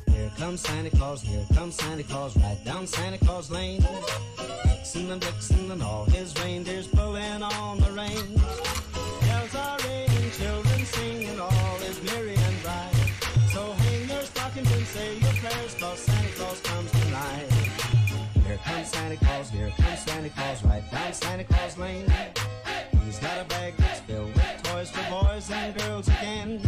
Here comes Santa Claus, right down Santa Claus Lane. Vixen and all his reindeers pulling on the reins. Bells are ringing, children singing, all is merry and bright. So hang your stockings and say your prayers, 'cause Santa Claus comes tonight. Here comes Santa Claus, right down Santa Claus Lane. He's got a bag that's filled with toys for boys and girls again.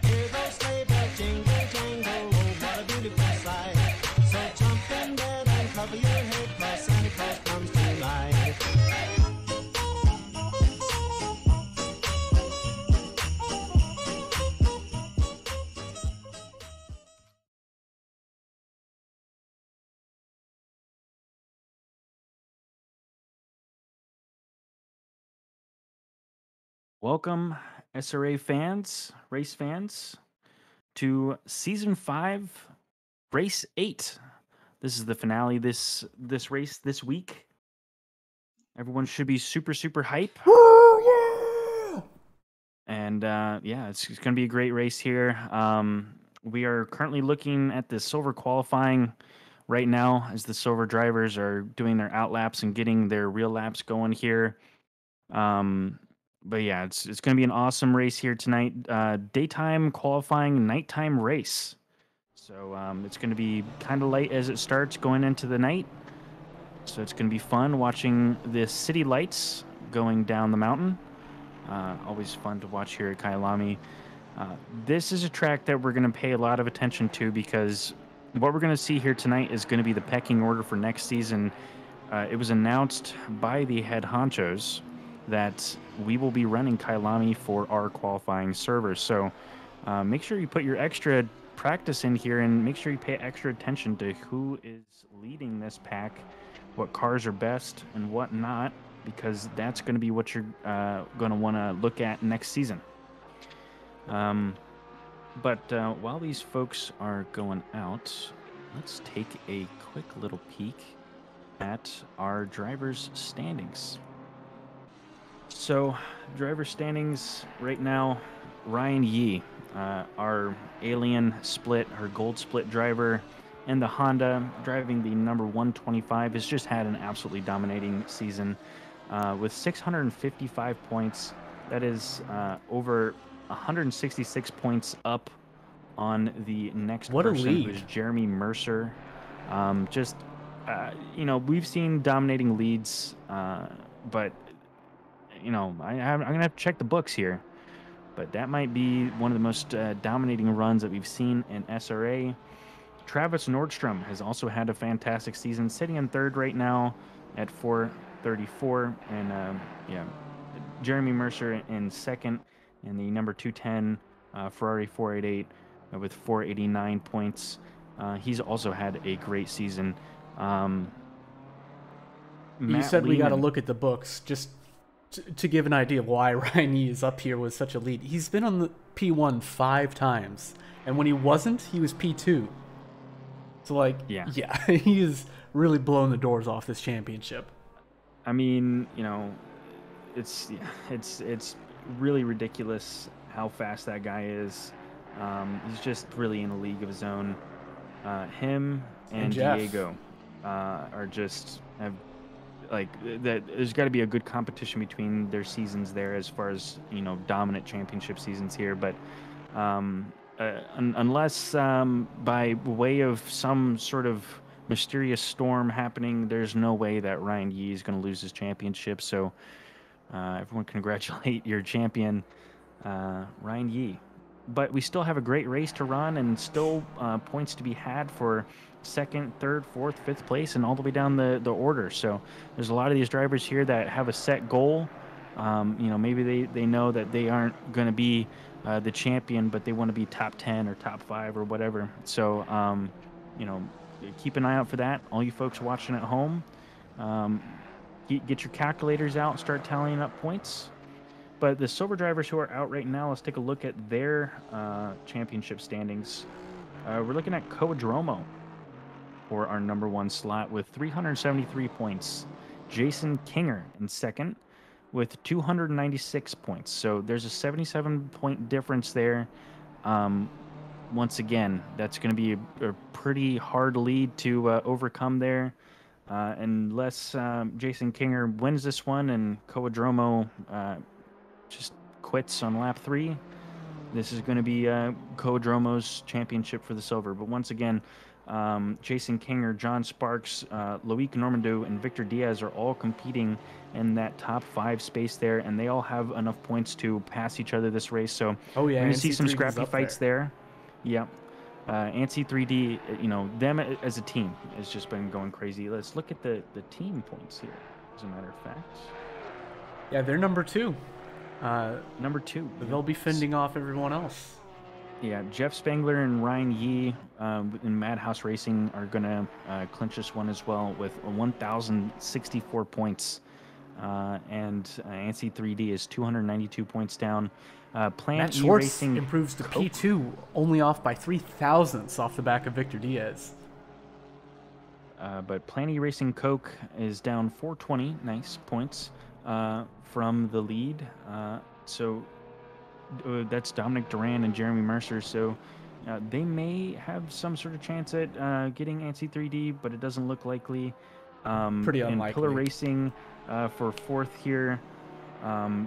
Hear those sleigh bells jingle, jangle, oh, what a beautiful sight. So jump in bed and cover your head, 'cause Santa Claus comes tonight. Welcome, SRA fans, race fans, to Season 5, Race 8. This is the finale this race this week. Everyone should be super hype. Oh, yeah! And yeah, it's going to be a great race here. We are currently looking at the silver qualifying right now as the silver drivers are doing their out laps and getting their real laps going here. But yeah, it's going to be an awesome race here tonight. Daytime qualifying, nighttime race. So it's going to be kind of late as it starts going into the night. So it's going to be fun watching the city lights going down the mountain. Always fun to watch here at Kyalami. This is a track that we're going to pay a lot of attention to because what we're going to see here tonight is going to be the pecking order for next season. It was announced by the head honchos that we will be running Kyalami for our qualifying servers. So make sure you put your extra practice in here and make sure you pay extra attention to who is leading this pack, what cars are best and what not, because that's going to be what you're going to want to look at next season. But while these folks are going out, let's take a quick little peek at our drivers' standings. So, driver standings right now, Ryan Yee, our alien split, our gold split driver, and the Honda driving the number 125 has just had an absolutely dominating season with 655 points. That is over 166 points up on the next person, who's Jeremy Mercer. You know, we've seen dominating leads, but you know, I'm going to have to check the books here. But that might be one of the most dominating runs that we've seen in SRA. Travis Nordstrom has also had a fantastic season, sitting in third right now at 434. And yeah, Jeremy Mercer in second, and the number 210 Ferrari 488 with 489 points. He's also had a great season. You said we got to look at the books just to give an idea of why Ryan Yee is up here with such a lead. He's been on the P1 5 times, and when he wasn't, he was P2. So, like, yeah, he is really blowing the doors off this championship. I mean, you know, it's really ridiculous how fast that guy is. He's just really in a league of his own. Him and Diego are just have. Like that, there's got to be a good competition between their seasons there, as far as, you know, dominant championship seasons here. But unless by way of some sort of mysterious storm happening, there's no way that Ryan Yee is going to lose his championship. So everyone congratulate your champion, Ryan Yee. But we still have a great race to run, and still points to be had for second, third, fourth, fifth place, and all the way down the order. So there's a lot of these drivers here that have a set goal. You know, maybe they know that they aren't going to be the champion, but they want to be top 10 or top 5 or whatever. So, you know, keep an eye out for that. All you folks watching at home, get your calculators out, start tallying up points. But the silver drivers who are out right now, let's take a look at their championship standings. We're looking at Coadromo. for our number 1 slot with 373 points. Jason Kinger in second with 296 points. So there's a 77-point difference there. Once again, that's going to be a pretty hard lead to overcome there. Unless Jason Kinger wins this one and Coadromo just quits on lap 3, this is going to be Coadromo's championship for the silver. But once again, Jason Kinger, John Sparks, Loic Normandou, and Victor Diaz are all competing in that top 5 space there, and they all have enough points to pass each other this race. So we're going to see some scrappy fights there. Yeah. ANSI 3D, you know, them as a team has just been going crazy. Let's look at the team points here, as a matter of fact. Yeah, they're number 2. Number 2. They'll be fending off everyone else. Yeah, Jeff Spangler and Ryan Yee in Madhouse Racing are going to clinch this one as well with 1,064 points. And ANSI 3D is 292 points down. Plan Matt E Schwartz Racing improves to Coke. P2, only off by 3,000ths off the back of Victor Diaz. But Plan E Racing Coke is down 420, nice points, from the lead. So that's Dominic Duran and Jeremy Mercer. So they may have some sort of chance at getting ANSI 3D, but it doesn't look likely. Pretty unlikely. And Pillar Racing for 4th here,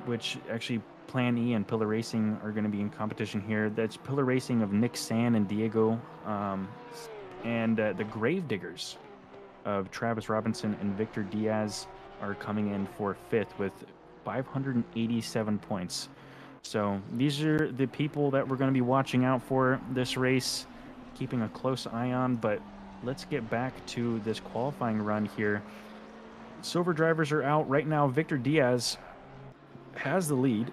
which actually Plan E and Pillar Racing are going to be in competition here. That's Pillar Racing of Nick San and Diego, and the Gravediggers of Travis Robinson and Victor Diaz are coming in for 5th with 587 points. So these are the people that we're going to be watching out for this race, keeping a close eye on. But let's get back to this qualifying run here. Silver drivers are out right now. Victor Diaz has the lead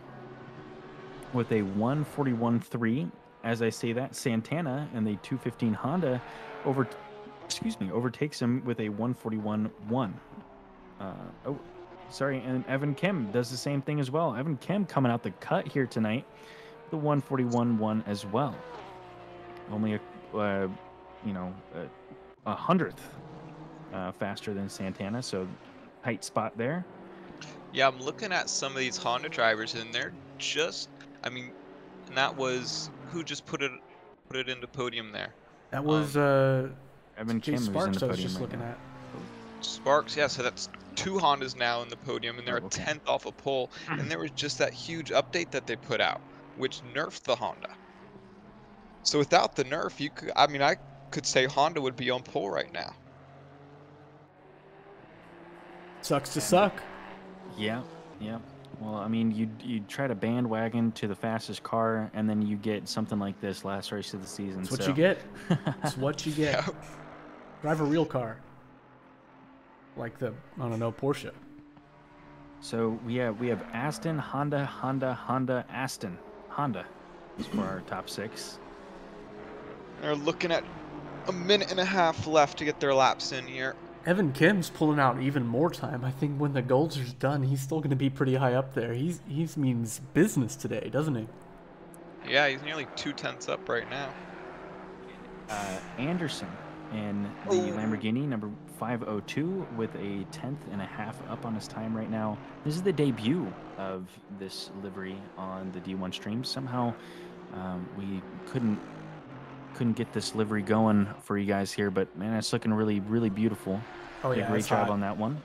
with a 141.3. As I say that, Santana and the 215 Honda overtakes him with a 141.1. And Evan Kim does the same thing as well. Evan Kim coming out the cut here tonight, the 141.1 as well. Only a hundredth faster than Santana, so tight spot there. Yeah, I'm looking at some of these Honda drivers, and they're just, and that was who just put it into podium there. That was Evan Kim Sparks. was in the I was podium just right looking now. at. Sparks, yeah, so that's 2 Hondas now in the podium, and they're a 10th off a pole. And there was just that huge update that they put out, which nerfed the Honda. So without the nerf, I could say Honda would be on pole right now. Sucks to suck. Yeah. Well, I mean, you try to bandwagon to the fastest car, and then you get something like this last race of the season. That's what you get. That's what you get. Yeah. Drive a real car. Like the, I don't know, Porsche. So we have Aston, Honda, Aston. Honda is for our top 6. They're looking at a minute and a half left to get their laps in here. Evan Kim's pulling out even more time. I think when the Golds are done, he's still going to be pretty high up there. He means business today, doesn't he? Yeah, he's nearly 2/10 up right now. Anderson in the Lamborghini number 502 with a 10th and a half up on his time right now. This is the debut of this livery on the D1 stream. Somehow we couldn't get this livery going for you guys here, but man, it's looking really, really beautiful. Oh yeah, great job on that one.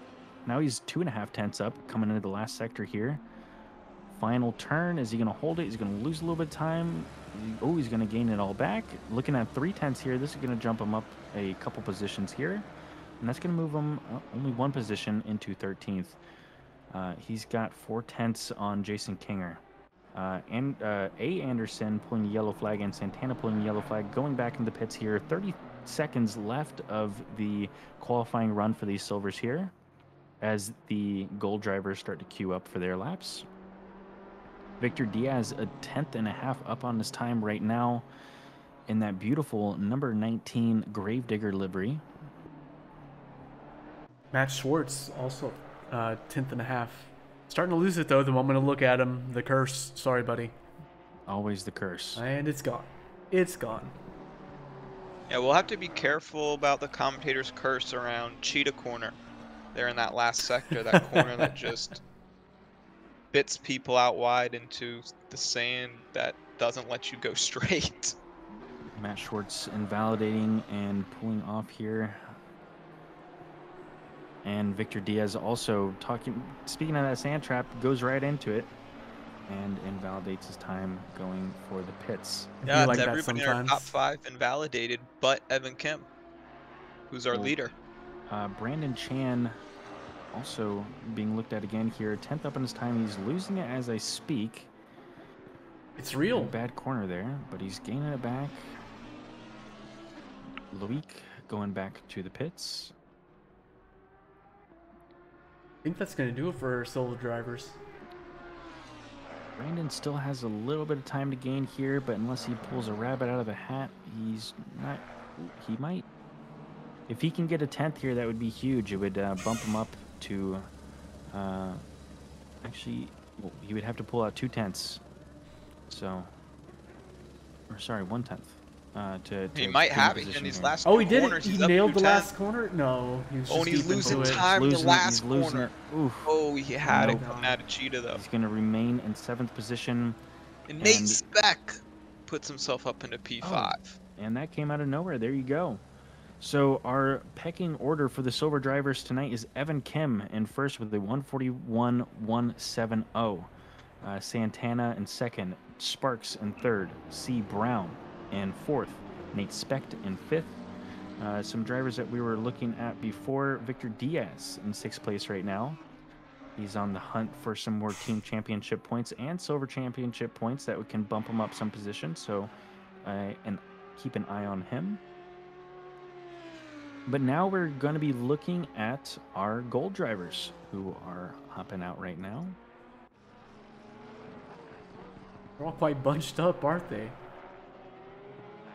Now he's 2.5 tenths up coming into the last sector here. Final turn, is he going to hold it? He's going to lose a little bit of time. He's going to gain it all back. Looking at 3 tenths here, this is going to jump him up a couple positions here, and that's going to move him only 1 position into 13th. He's got 4 tenths on Jason Kinger. Anderson pulling the yellow flag and Santana pulling the yellow flag, going back into the pits here. 30 seconds left of the qualifying run for these silvers here as the gold drivers start to queue up for their laps. Victor Diaz a 10th and a half up on his time right now in that beautiful number 19 Gravedigger livery. Matt Schwartz also 10th and a half. Starting to lose it though the moment I look at him. The curse. Sorry, buddy. Always the curse. And it's gone. It's gone. Yeah, we'll have to be careful about the commentator's curse around Cheetah Corner. There in that last sector, that corner that just spits people out wide into the sand that doesn't let you go straight. Matt Schwartz invalidating and pulling off here. And Victor Diaz also speaking of that sand trap, goes right into it and invalidates his time going for the pits. Yeah, like it's that everybody in our sometimes. top 5 invalidated, but Evan Kim, who's our leader. Brandon Chan also being looked at again here. 10th up in his time. He's losing it as I speak. It's real. Bad corner there, but he's gaining it back. Loic going back to the pits. I think that's going to do it for solo drivers. Brandon still has a little bit of time to gain here, but unless he pulls a rabbit out of the hat, he's not. He might. If he can get a 10th here, that would be huge. It would bump him up to. Actually, well, he would have to pull out 2 tenths. So, or sorry, 1/10. He might have it in these last Oh, two he did corners. it. He He's nailed up the 210. last corner. No, he was just and he's deep into losing it. time in the last He's losing corner. it. Oof. Oh, he had it No. coming out of Cheetah though. He's going to remain in 7th position. And Nate Speck puts himself up into P5. And that came out of nowhere. There you go. So our pecking order for the silver drivers tonight is Evan Kim in first with a 141.170. Santana in second. Sparks in third. C. Brown in fourth. Nate Specht in fifth. Some drivers that we were looking at before. Victor Diaz in 6th place right now. He's on the hunt for some more team championship points and silver championship points that can bump him up some positions. So, and keep an eye on him. But now we're going to be looking at our gold drivers who are hopping out right now. They're all quite bunched up, aren't they?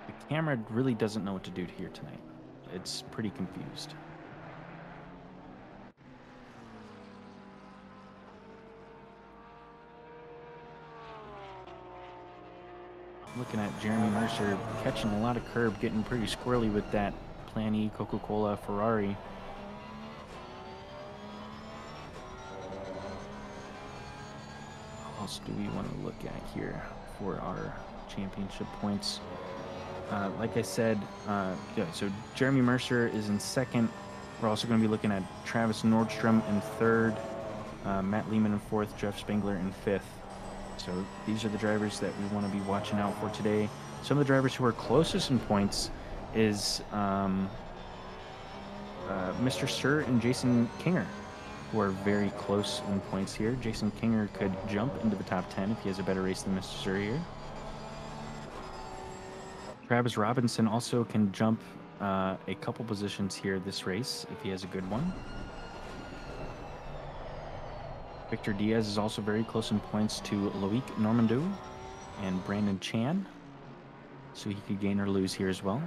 The camera really doesn't know what to do here tonight. It's pretty confused. Looking at Jeremy Mercer catching a lot of curb, getting pretty squirrely with that Plan E Coca-Cola Ferrari. What else do we want to look at here for our championship points? Like I said, so Jeremy Mercer is in second. We're also going to be looking at Travis Nordstrom in third, Matt Lehman in fourth, Jeff Spengler in fifth. So these are the drivers that we want to be watching out for today. Some of the drivers who are closest in points is Mr. Sir and Jason Kinger, who are very close in points here. Jason Kinger could jump into the top 10 if he has a better race than Mr. Sir here. Travis Robinson also can jump a couple positions here this race if he has a good one. Victor Diaz is also very close in points to Loic Normandou and Brandon Chan, so he could gain or lose here as well.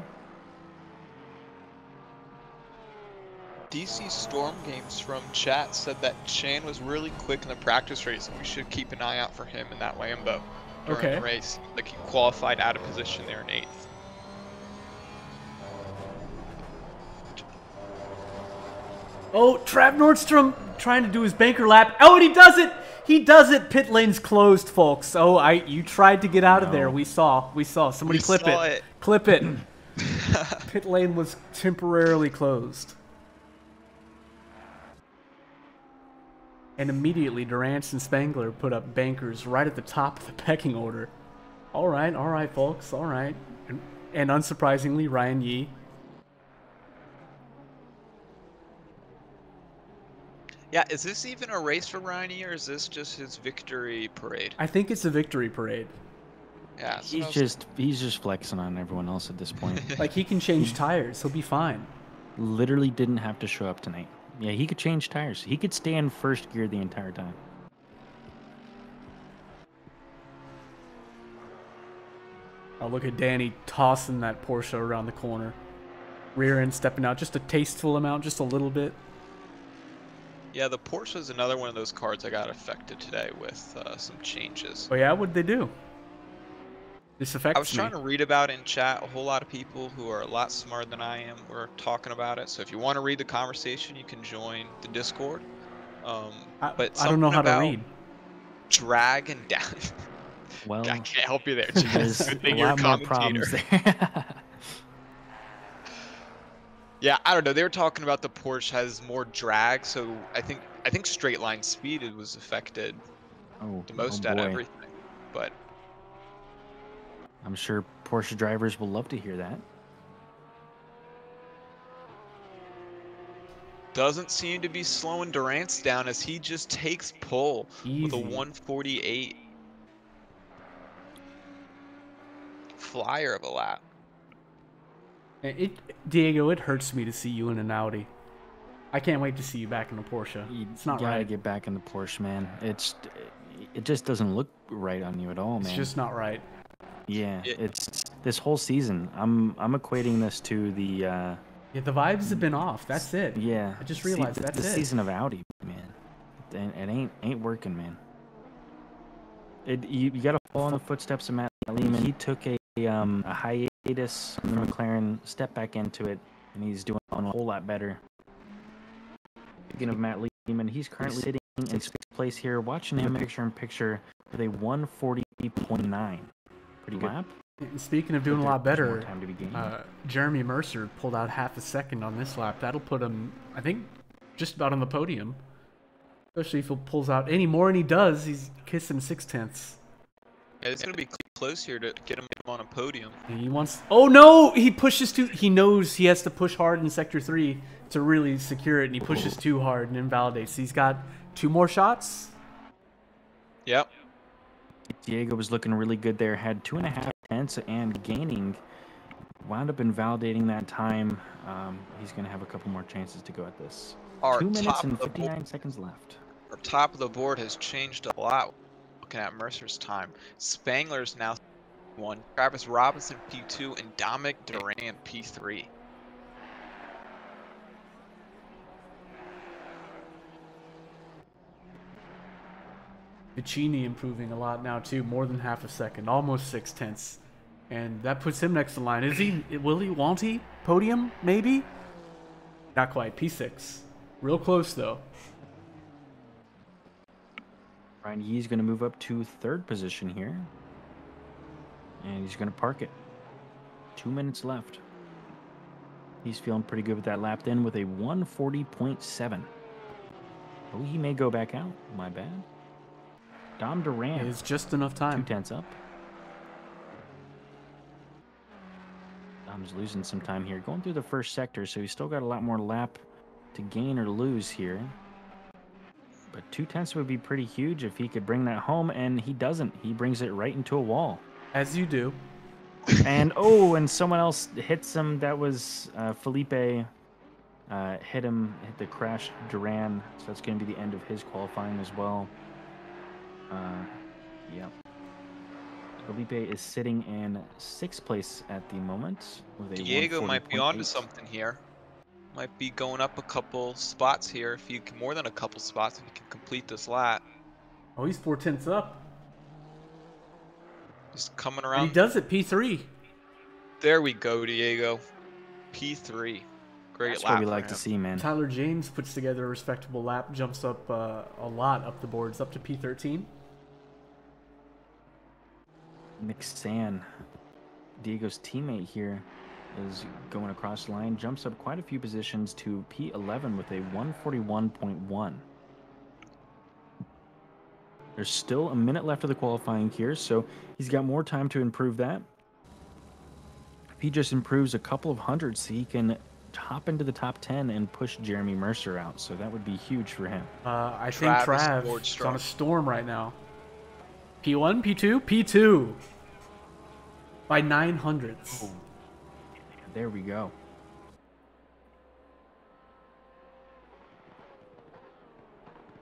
DC Storm Games from chat said that Chan was really quick in the practice race, and we should keep an eye out for him in that Lambo during the race. Like he qualified out of position there in 8th. Oh, Trav Nordstrom trying to do his banker lap. Oh, and he does it! He does it! Pit lane's closed, folks. Oh, you tried to get out of there. We saw. Somebody clip it. Clip it. Pit lane was temporarily closed. And immediately, Durant and Spengler put up bankers right at the top of the pecking order. All right, folks. All right. And unsurprisingly, Ryan Yee. Yeah, is this even a race for Ryan Yee, or is this just his victory parade? I think it's a victory parade. Yeah, he's just flexing on everyone else at this point. Like he can change tires, he'll be fine. Literally didn't have to show up tonight. Yeah, he could change tires. He could stay in first gear the entire time. Oh, look at Danny tossing that Porsche around the corner. Rear end stepping out just a tasteful amount, just a little bit. Yeah, the Porsche is another one of those cars that got affected today with some changes. Oh yeah, what did they do? This affects I was trying to read about it in chat. A whole lot of people who are a lot smarter than I am were talking about it. So if you want to read the conversation, you can join the Discord. But I don't know how to about read. Drag and down. Well, I can't help you there. there's Good a thing you're lot a more commentator. problems there. Yeah, I don't know. They were talking about the Porsche has more drag, so I think straight line speed was affected Oh, the most oh out of boy. everything. But I'm sure Porsche drivers will love to hear that. doesn't seem to be slowing Durant's down as he just takes pole with a Easy. 148 flyer of a lap. Diego, it hurts me to see you in an Audi. I can't wait to see you back in a Porsche. It's not You gotta right. get back in the Porsche, man. It just doesn't look right on you at all, man. It's just not right. Yeah, it's this whole season. I'm equating this to the Yeah, the vibes have been off. That's it. yeah. I just realized the that's it. season of Audi, man. It ain't working, man. You gotta follow in the footsteps of Matt Lehman. He took a hiatus from McLaren, stepped back into it, and he's doing a whole lot better. Speaking of Matt Lehman, he's currently sitting in 6th place here, watching him picture in picture with a 140.9. Pretty good lap. And speaking of doing a lot better, Time to be gained. Jeremy Mercer pulled out half a second on this lap. That'll put him, I think, just about on the podium. Especially if he pulls out any more, and he does. He's kissing 6/10. Yeah, it's gonna be close here to get him on a podium. And he wants. Oh no! He pushes too. He knows he has to push hard in sector 3 to really secure it, and he pushes too hard and invalidates. He's got 2 more shots. Yep. Diego was looking really good there. Had 2.5 tenths and gaining. Wound up invalidating that time. He's going to have a couple more chances to go at this. Our 2 minutes top and of the 59 seconds left. Our top of the board has changed a lot. Looking at Mercer's time, Spangler's now P1, Travis Robinson P2, and Dominic Duran P3. Piccini improving a lot now too, more than half a second, almost 6/10, and that puts him next in line. Is he? Will he? Won't he? Podium? Maybe. Not quite. P6. Real close though. Ryan Yee's going to move up to 3rd position here. And he's going to park it. 2 minutes left. He's feeling pretty good with that lap then with a 140.7. Oh, he may go back out. My bad. Dom Duran. It's just enough time. 2 tenths up. Dom's losing some time here. Going through the first sector, so he's still got a lot more lap to gain or lose here. But 2 tenths would be pretty huge if he could bring that home, and he doesn't. He brings it right into a wall. As you do. And and someone else hits him. That was Felipe. Hit the crash Duran. So that's going to be the end of his qualifying as well. Yep. Felipe is sitting in 6th place at the moment with a Diego might be onto 140.8. something here. Might be going up a couple spots here. If you can, more than a couple spots, if you can complete this lap. Oh, he's 4 tenths up. Just coming And around. he does it. P3. There we go, Diego. P3. Great That's lap what we for like him. to see, man. Tyler James puts together a respectable lap, jumps up a lot up the boards, up to P13. Nick San, Diego's teammate here, is going across the line, jumps up quite a few positions to P11 with a 141.1. There's still a minute left of the qualifying here, so he's got more time to improve that. If he just improves a couple of hundreds, he can hop into the top 10 and push Jeremy Mercer out, so that would be huge for him. I think Trav is Nordstrom. on a storm right now. P1, P2, P2. By 900ths. There we go.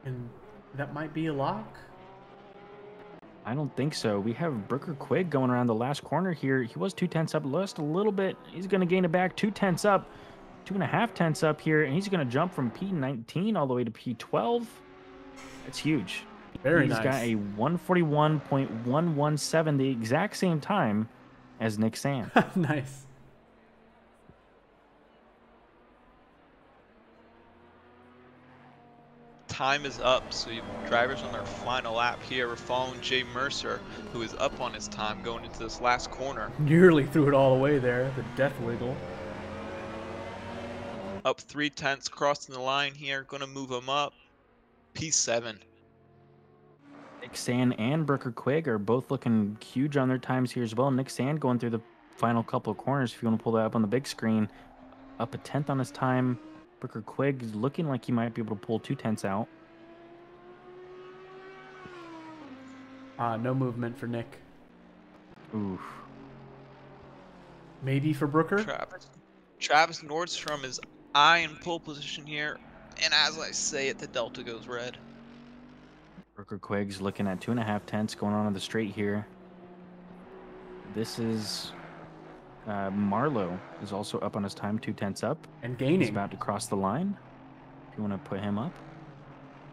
And that might be a lock. I don't think so. We have Brooker Quigg going around the last corner here. He was 2 tenths up, lost a little bit. He's going to gain it back 2 tenths up, 2.5 tenths up here, and he's going to jump from P19 all the way to P12. That's huge. Very He's nice. got a 141.117, the exact same time as Nick Sand. Nice. Time is up, so you drivers on their final lap here. We're following Jay Mercer, who is up on his time going into this last corner. Nearly threw it all away there, the death wiggle. Up 3/10, crossing the line here. Going to move him up. P7. Nick Sand and Brooker Quigg are both looking huge on their times here as well. Nick Sand going through the final couple of corners, if you want to pull that up on the big screen. Up a 10th on his time. Brooker Quigg is looking like he might be able to pull 2/10 out. No movement for Nick. Oof. Maybe for Brooker? Travis Nordstrom is eyeing pole position here. And as I say it, the Delta goes red. Brooker Quigg's looking at 2.5 tenths going on the straight here. This is Marlowe is also up on his time, 2/10 up. And gaining. He's about to cross the line. If you want to put him up.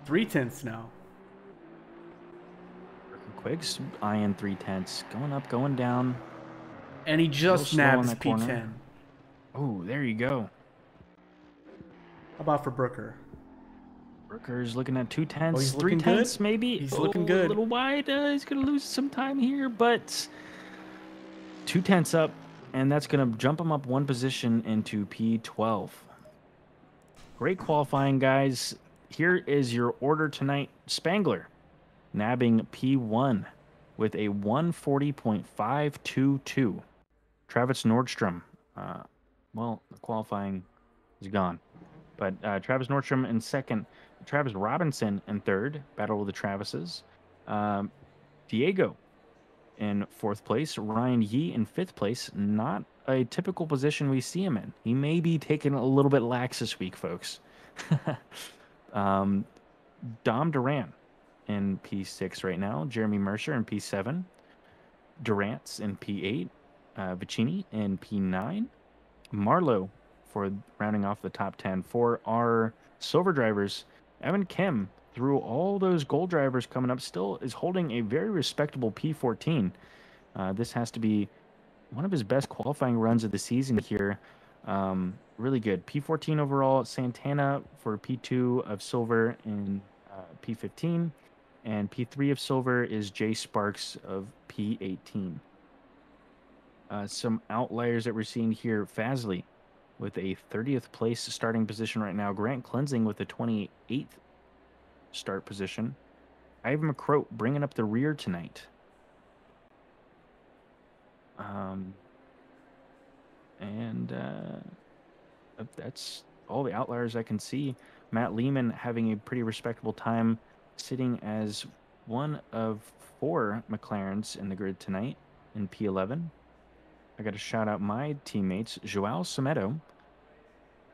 3/10 now. Brooker Quigg's eyeing 3/10, going up, going down. And he just nabs P10. Oh, there you go. How about for Brooker? Brooker's looking at 2/10, Oh, he's 3/10 good? maybe. He's looking good. A little wide. He's going to lose some time here, but 2/10 up, and that's going to jump him up one position into P12. Great qualifying, guys. Here is your order tonight. Spangler nabbing P1 with a 140.522. Travis Nordstrom, well, the qualifying is gone. But Travis Nordstrom in second. Travis Robinson in third. Battle with the Travises. Diego in fourth place. Ryan Yee in fifth place. Not a typical position we see him in. He may be taking a little bit lax this week, folks. Dom Duran in P6 right now. Jeremy Mercer in P7. Durant's in P8. Vicini in P9. Marlowe for rounding off the top 10. For our silver drivers, Evan Kim, through all those gold drivers coming up, still is holding a very respectable P14. This has to be one of his best qualifying runs of the season here. Really good. P14 overall. Santana for P2 of silver in P15. And P3 of silver is Jay Sparks of P18. Some outliers that we're seeing here. Fazley with a 30th place starting position right now. Grant Cleansing with a 28th start position. Ivan McCroat bringing up the rear tonight. That's all the outliers I can see. Matt Lehman having a pretty respectable time, sitting as one of 4 McLarens in the grid tonight in P11. I got to shout out my teammates, Joao Semedo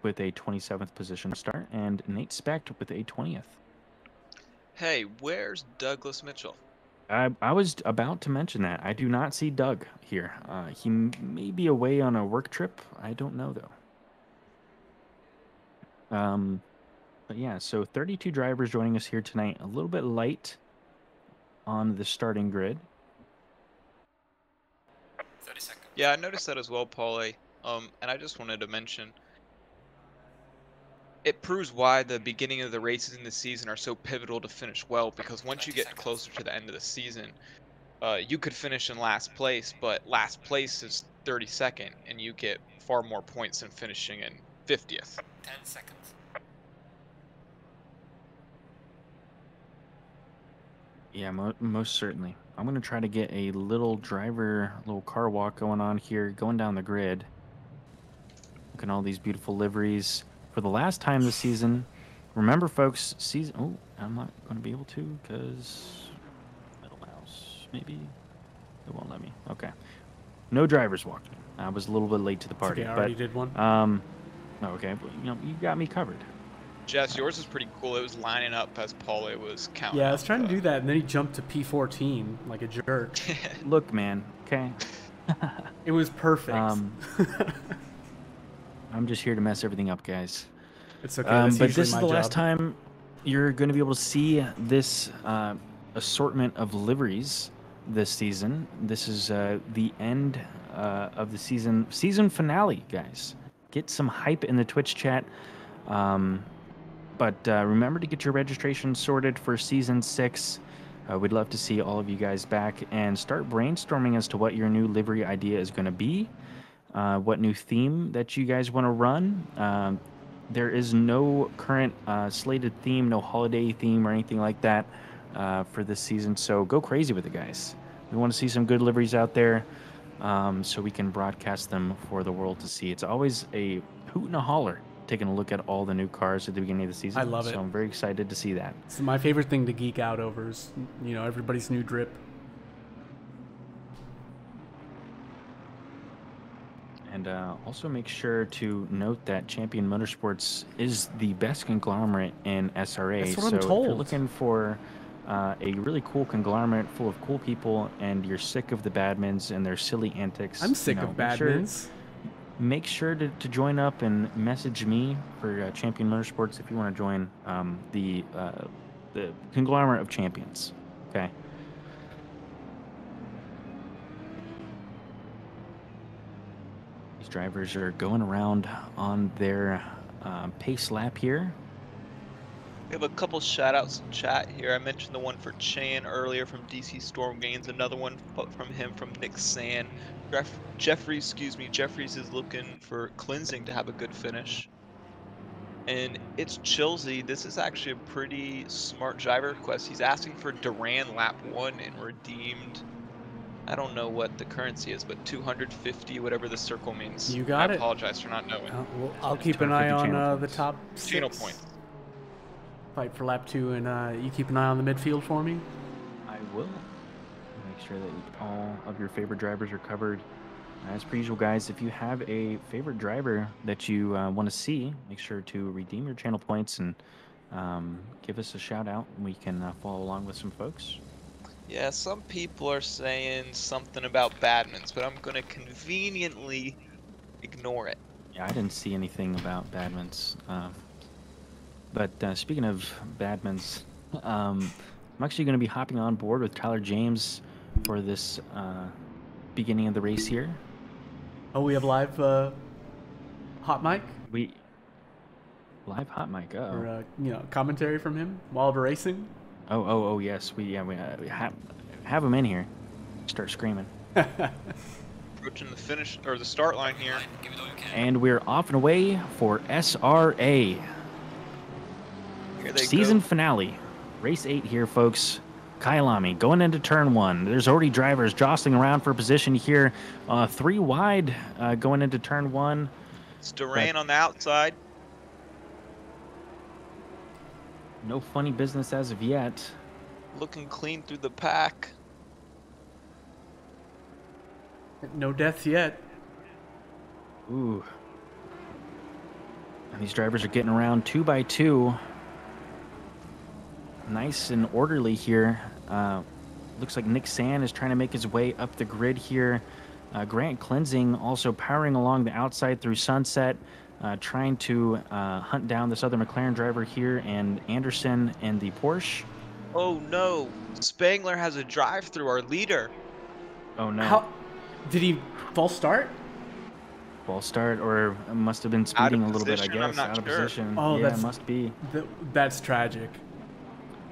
with a 27th position start, and Nate Specht with a 20th. Hey, where's Douglas Mitchell? I was about to mention that. I do not see Doug here. He may be away on a work trip. I don't know, though. But yeah, so 32 drivers joining us here tonight. A little bit light on the starting grid. 30 seconds. Yeah, I noticed that as well, Paulie. And I just wanted to mention, it proves why the beginning of the races in the season are so pivotal to finish well, because once you get closer to the end of the season, you could finish in last place, but last place is 32nd, and you get far more points than finishing in 50th. 10 seconds. Yeah, most certainly. I'm going to try to get a little car walk going on here, going down the grid. Look at all these beautiful liveries. For the last time this season, remember, folks, oh, I'm not going to be able to because middle mouse, maybe. It won't let me. Okay. No drivers walking. I was a little bit late to the party. Okay, I already did one. Okay, but you got me covered. Jess, yours is pretty cool. It was lining up as Paulie was counting. Yeah, I was trying to do that, and then he jumped to P14 like a jerk. Look, man. Okay. It was perfect. I'm just here to mess everything up, guys. It's okay. That's but usually this is my the job. last time you're going to be able to see this assortment of liveries this season. This is the end of the season finale, guys. Get some hype in the Twitch chat. But remember to get your registration sorted for Season 6. We'd love to see all of you guys back and start brainstorming as to what your new livery idea is going to be, what new theme that you guys want to run. There is no current slated theme, no holiday theme or anything like that for this season, so go crazy with it, guys. We want to see some good liveries out there so we can broadcast them for the world to see. It's always a hoot and a holler taking a look at all the new cars at the beginning of the season. I love it. So I'm very excited to see that. It's my favorite thing to geek out over is, everybody's new drip. And also make sure to note that Champion Motorsports is the best conglomerate in SRA. That's what so I'm told. If you're looking for a really cool conglomerate full of cool people and you're sick of the badmins and their silly antics. I'm sick of badmins. Make sure to join up and message me for Champion Motorsports if you want to join the conglomerate of champions. Okay. These drivers are going around on their pace lap here. We have a couple shout-outs in chat here. I mentioned the one for Chan earlier from DC Storm Gains. Another one from him from Nick Sand. Jeffries is looking for Cleansing to have a good finish. And it's Chilsey. This is actually a pretty smart driver request. He's asking for Duran lap 1 and redeemed, I don't know what the currency is, but 250, whatever the circle means. You got it. I apologize for not knowing. Well, I'll keep an eye on the top 6. Channel points. Fight for lap 2, and you keep an eye on the midfield for me? I will. Make sure that all of your favorite drivers are covered. As per usual, guys, if you have a favorite driver that you want to see, make sure to redeem your channel points and give us a shout out. We can follow along with some folks. Yeah, some people are saying something about badmins, but I'm going to conveniently ignore it. Yeah, I didn't see anything about badmins. But speaking of badmins, I'm actually going to be hopping on board with Tyler James for this beginning of the race here. Oh, we have live hot mic? Live hot mic, Or, commentary from him while we're racing? Oh, yes. We have him in here. Start screaming. Approaching the finish, or the start line here. And we're off and away for SRA. Season finale. Race 8 here, folks. Kyalami going into turn 1. There's already drivers jostling around for position here. 3 wide going into turn 1. It's Duran on the outside. No funny business as of yet. Looking clean through the pack. No deaths yet. Ooh. And these drivers are getting around 2 by 2. Nice and orderly here. Looks like Nick Sand is trying to make his way up the grid here. Grant Cleansing also powering along the outside through Sunset, trying to hunt down this other McLaren driver here, and Anderson in the Porsche. Oh no, Spangler has a drive through our leader. Oh no. How did he false start? False start, or must have been speeding a little bit, I guess. Out of position. Oh, yeah, must be. That's tragic.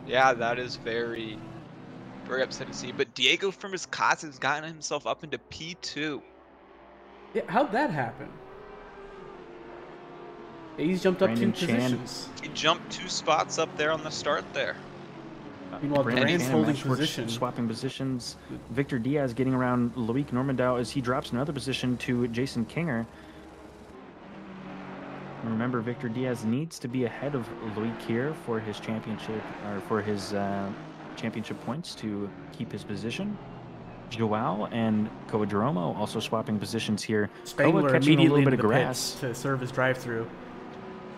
Yeah, that is very, very upsetting to see. But Diego from his class has gotten himself up into P2. Yeah, how'd that happen? He's jumped up Brandon 2 Chan. positions. He jumped 2 spots up there on the start there. Meanwhile, Duran's holding position. Swapping positions. Victor Diaz getting around Loic Normandau as he drops another position to Jason Kinger. Remember, Victor Diaz needs to be ahead of Loic here for his championship, or for his championship points to keep his position. Joao and Koa Jeromo also swapping positions here. Spangler catching immediately a little bit into of the grass pits to serve his drive-through.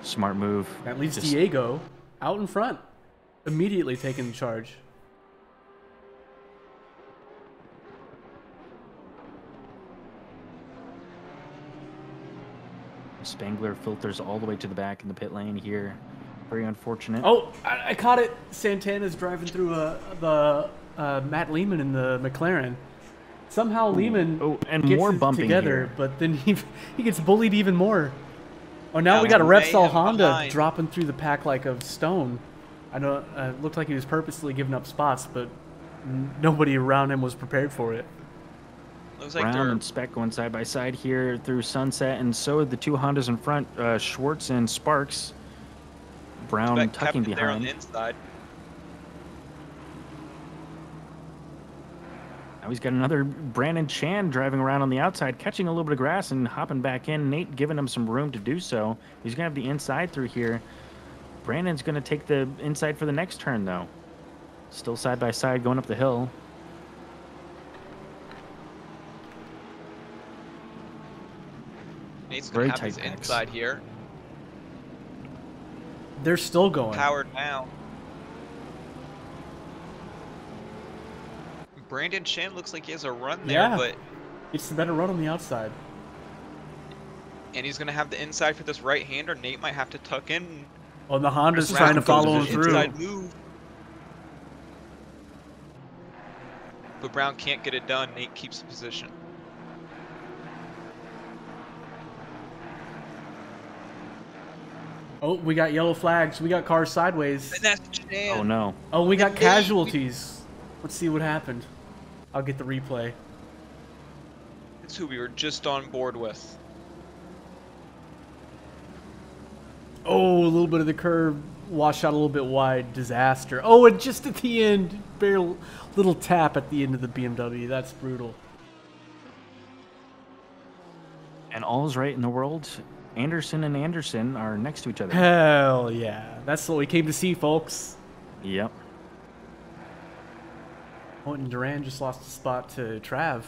Smart move. That leaves Diego out in front, immediately taking charge. Spangler filters all the way to the back in the pit lane here. Very unfortunate. Oh, I caught it. Santana's driving through the Matt Lehman in the McLaren. Somehow Lehman and gets more it bumping together, here. but then he gets bullied even more. Oh, now we got a Repsol Honda behind. dropping through the pack like a stone. I know it looked like he was purposely giving up spots, but nobody around him was prepared for it. Looks like Brown and Speck going side by side here through Sunset, and so the two Hondas in front, Schwartz and Sparks. Brown tucking kept it there on behind. the inside. Now he's got another Brandon Chan driving around on the outside, catching a little bit of grass and hopping back in. Nate giving him some room to do so. He's going to have the inside through here. Brandon's going to take the inside for the next turn, though. Still side by side going up the hill. Nate's going Very to have his tight packs. inside here. They're still going. Powered now. Brandon Chan looks like he has a run there, Yeah. but It's the better run on the outside. and he's going to have the inside for this right-hander. Nate might have to tuck in. Oh, the Honda's Brown trying to goes follow for him the through. inside move. But Brown can't get it done. Nate keeps the position. Oh, we got yellow flags. We got cars sideways. And that's Chan. Oh, no. Oh, we got Nate- casualties. Let's see what happened. I'll get the replay. It's who we were just on board with. Oh, a little bit of the curve washed out a little bit wide. Disaster. Oh, and just at the end, bare little tap at the end of the BMW. That's brutal. And all's right in the world. Anderson and Anderson are next to each other. Hell yeah. That's what we came to see, folks. Yep. Oh, and Duran just lost a spot to Trav.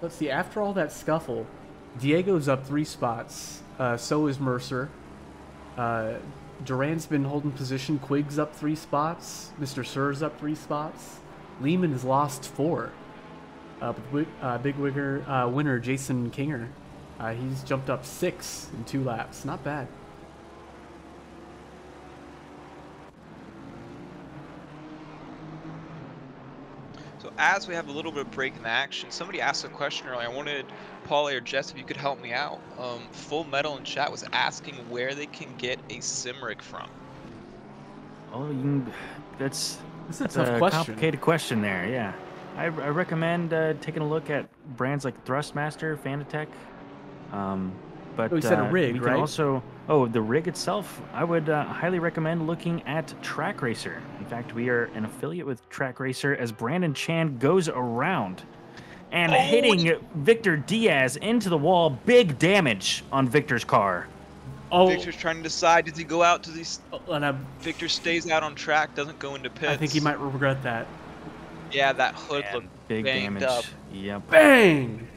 Let's see, after all that scuffle, Diego's up 3 spots. So is Mercer. Duran's been holding position. Quig's up 3 spots. Mr. Sir's up 3 spots. Lehman has lost 4. Big wigger winner Jason Kinger. He's jumped up 6 in 2 laps. Not bad. So as we have a little bit of break in the action, somebody asked a question earlier. I wanted Paulie or Jess if you could help me out. Full Metal in chat was asking where they can get a sim rig from. Oh, you can, that's This is a tough question. complicated question there, yeah. I recommend taking a look at brands like Thrustmaster, Fanatec. But Oh, you said a rig, we can right? also, the rig itself, I would highly recommend looking at Track Racer. In fact, we are an affiliate with Track Racer as Brandon Chan goes around and hitting Victor Diaz into the wall. Big damage on Victor's car. Oh, Victor's trying to decide, does he go out to these? and Victor stays out on track, doesn't go into pits. I think he might regret that. Yeah, that hood And looked big banged damage. up. Yep. Bang!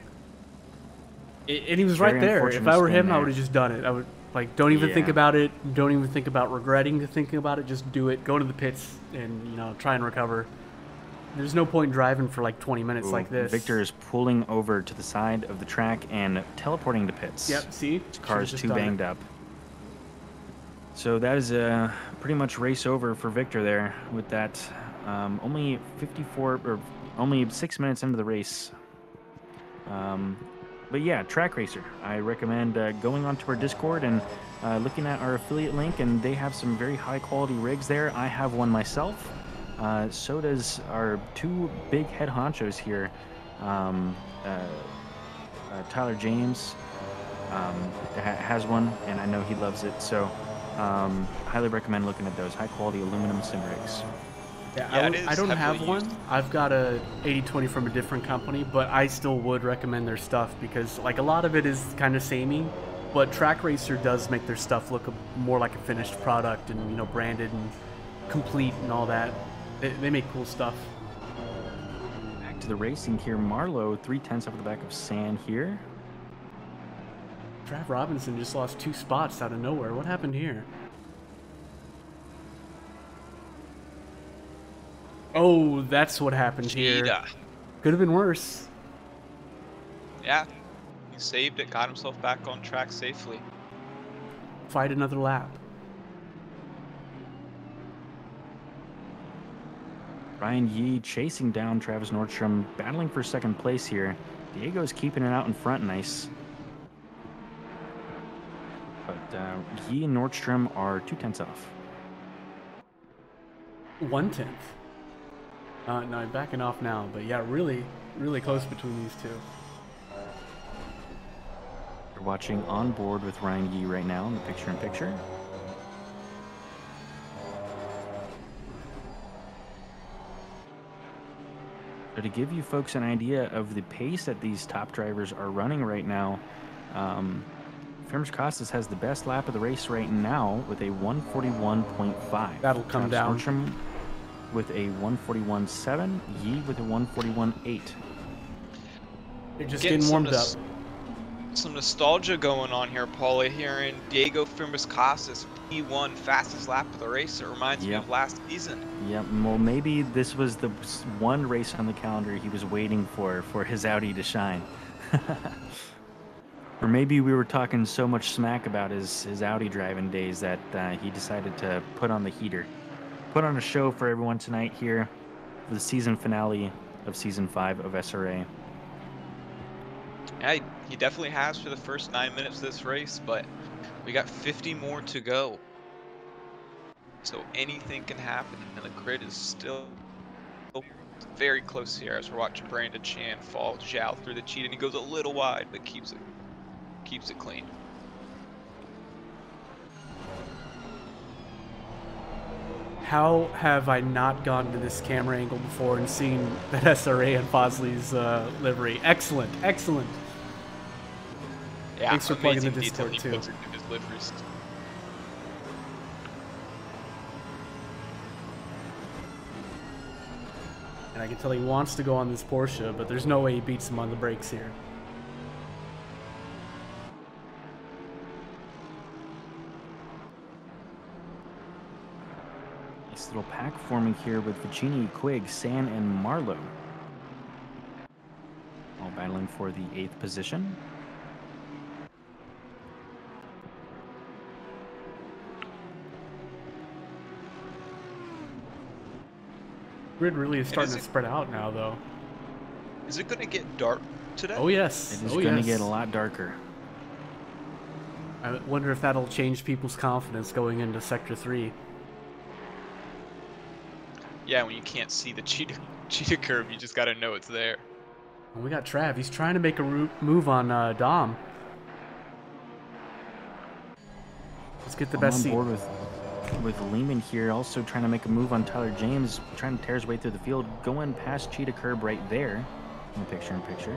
And he was Very right there. If unfortunate I were spin him, I there. would have just done it. I would don't even think Yeah. about it. Don't even think about regretting thinking about it. Just do it. Go to the pits and try and recover. There's no point in driving for like 20 minutes Ooh, like this. Victor is pulling over to the side of the track and teleporting to pits. Yep. See, His car is too banged up. So that is pretty much race over for Victor there with that. Only 6 minutes into the race. But yeah, Track Racer. I recommend going onto our Discord and looking at our affiliate link, and they have some very high quality rigs there. I have one myself. So does our 2 big head honchos here. Tyler James has one, and I know he loves it. So highly recommend looking at those high quality aluminum sim rigs. Yeah, it is I don't have heavily one. used. I've got a 80/20 from a different company, but I still would recommend their stuff because like a lot of it is kind of samey, but Track Racer does make their stuff look more like a finished product and branded and complete and all that. They make cool stuff. Back to the racing here. Marlowe 3/10 off the back of San here. Trav Robinson just lost 2 spots out of nowhere. What happened here? Oh, that's what happened here. Cheetah. Could have been worse. Yeah. saved it, got himself back on track safely. Fight another lap. Ryan Yee chasing down Travis Nordstrom, battling for second place here. Diego's keeping it out in front nice. But Yee and Nordstrom are 2/10 off. 1/10. No, backing off now, but yeah, really, really close between these two. You're watching On Board with Ryan Yee right now in the picture-in-picture. So to give you folks an idea of the pace that these top drivers are running right now, Firmus Costas has the best lap of the race right now with a 141.5. That'll come down. Nordstrom with a 141.7, Yee with a 141.8. They're just getting warmed up. Some nostalgia going on here, Paula, here in Diego Firmus Costas, P1 fastest lap of the race. It reminds me of last season. Yep, well, maybe this was the one race on the calendar he was waiting for his Audi to shine. Or maybe we were talking so much smack about his Audi driving days that he decided to put on the heater. Put on a show for everyone tonight here for the season finale of Season 5 of SRA. Yeah, he definitely has for the first 9 minutes of this race, but we got 50 more to go. So anything can happen, and the grid is still very close here as we're watching Brandon Chan fall Zhao through the cheat, and he goes a little wide, but keeps it clean. How have I not gone to this camera angle before and seen that SRA and Fosley's livery? Excellent, excellent. Yeah, thanks for plugging the Discord too. His liveries. And I can tell he wants to go on this Porsche, but there's no way he beats him on the brakes here. Nice little pack forming here with Vicini, Quigg, San, and Marlowe. All battling for the 8th position. Grid really is starting to spread out now, though. Is it going to get dark today? Oh, yes. It is going to get a lot darker. I wonder if that'll change people's confidence going into Sector 3. Yeah, when you can't see the cheetah curve, you just got to know it's there. And we got Trav. He's trying to make a move on Dom. Let's get the best seat. With Lehman here, also trying to make a move on Tyler James, trying to tear his way through the field, going past Cheetah Curb right there in the picture-in-picture.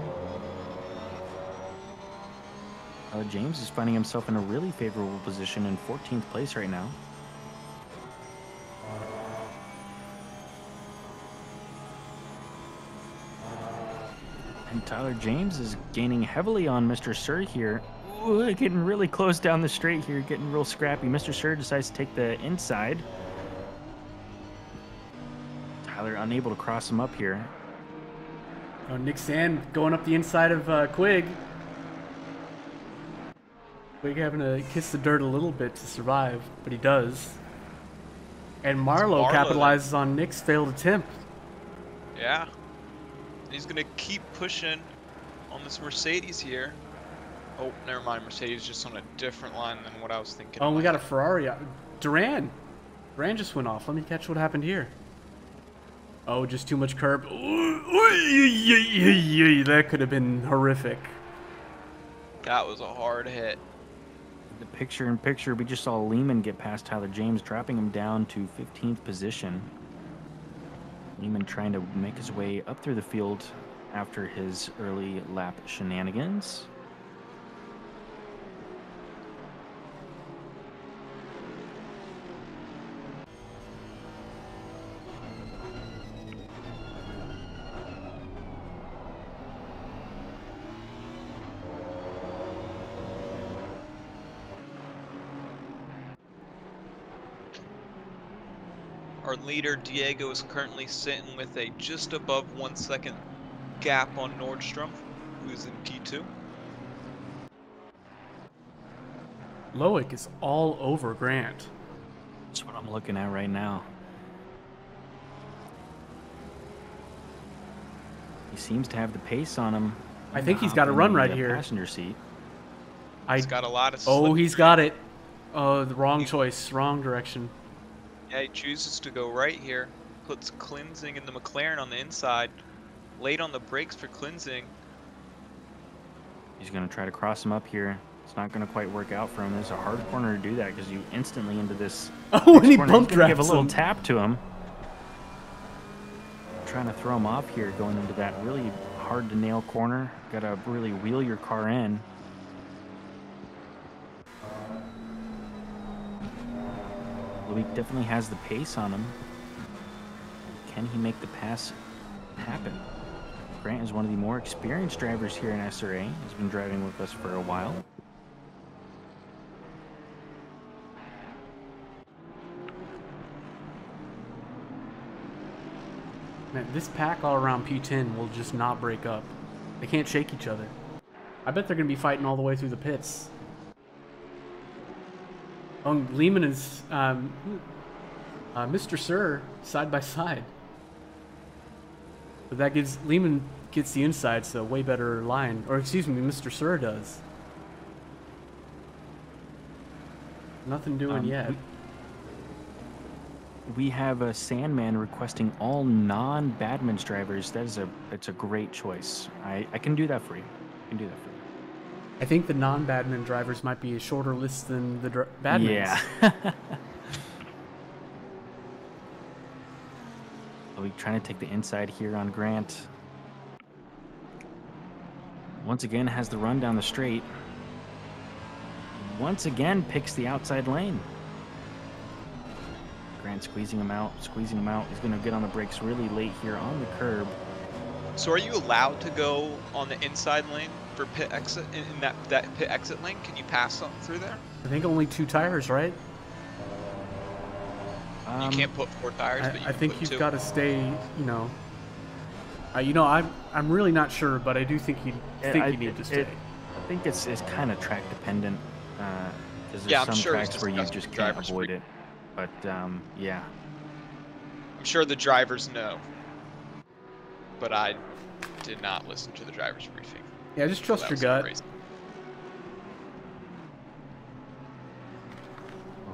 Tyler James is finding himself in a really favorable position in 14th place right now. And Tyler James is gaining heavily on Mr. Sir here. Ooh, getting really close down the straight here, getting real scrappy. Mr. Sir decides to take the inside. Tyler unable to cross him up here. Oh, Nick Sand going up the inside of Quigg. Quigg having to kiss the dirt a little bit to survive, but he does. And Marlowe capitalizes on Nick's failed attempt. Yeah. He's going to keep pushing on this Mercedes here. Oh, never mind. Mercedes just on a different line than what I was thinking. Oh, we got a Ferrari. Duran just went off. Let me catch what happened here. Oh, just too much curb. That could have been horrific. That was a hard hit. The picture-in-picture, we just saw Lehman get past Tyler James, dropping him down to 15th position. Lehman trying to make his way up through the field after his early lap shenanigans. Our leader, Diego, is currently sitting with a just above 1 second gap on Nordstrom, who is in P2. Loic is all over Grant. That's what I'm looking at right now. He seems to have the pace on him. I think he's got a run right here. Passenger seat. He's got a lot of. Oh, he's got it. Oh, the wrong choice, wrong direction. Yeah, he chooses to go right here. Puts Cleansing in the McLaren on the inside. Late on the brakes for Cleansing. He's going to try to cross him up here. It's not going to quite work out for him. It's a hard corner to do that because you instantly into this. Oh, and he corner. bump drives give a little him. tap to him. Trying to throw him off here, going into that really hard to nail corner. Got to really wheel your car in. Loic definitely has the pace on him. Can he make the pass happen? Grant is one of the more experienced drivers here in SRA. He's been driving with us for a while. Man, this pack all around P10 will just not break up. They can't shake each other. I bet they're going to be fighting all the way through the pits. Oh, Lehman is Mr. Sir side by side. But that gives Lehman gets the inside, so way better line. Or excuse me, Mr. Sir does. Nothing doing yet. We have a Sandman requesting all non-Badminton drivers. It's a great choice. I can do that for you. I can do that for you. I think the non-Badminton drivers might be a shorter list than the Badmintons. Yeah. Are we trying to take the inside here on Grant? Once again has the run down the straight. Once again picks the outside lane. Grant squeezing him out, squeezing him out. He's going to get on the brakes really late here on the curb. So are you allowed to go on the inside lane for pit exit in that pit exit lane? Can you pass up through there? I think only 2 tires, right? You can't put 4 tires, but you I can think put you've 2. got to stay, I'm really not sure, but I do think you need to stay. I think it's kind of track dependent because there's some sure tracks where you just can't avoid it. But yeah, I'm sure the drivers know, but I did not listen to the driver's briefing. Yeah, just trust your gut.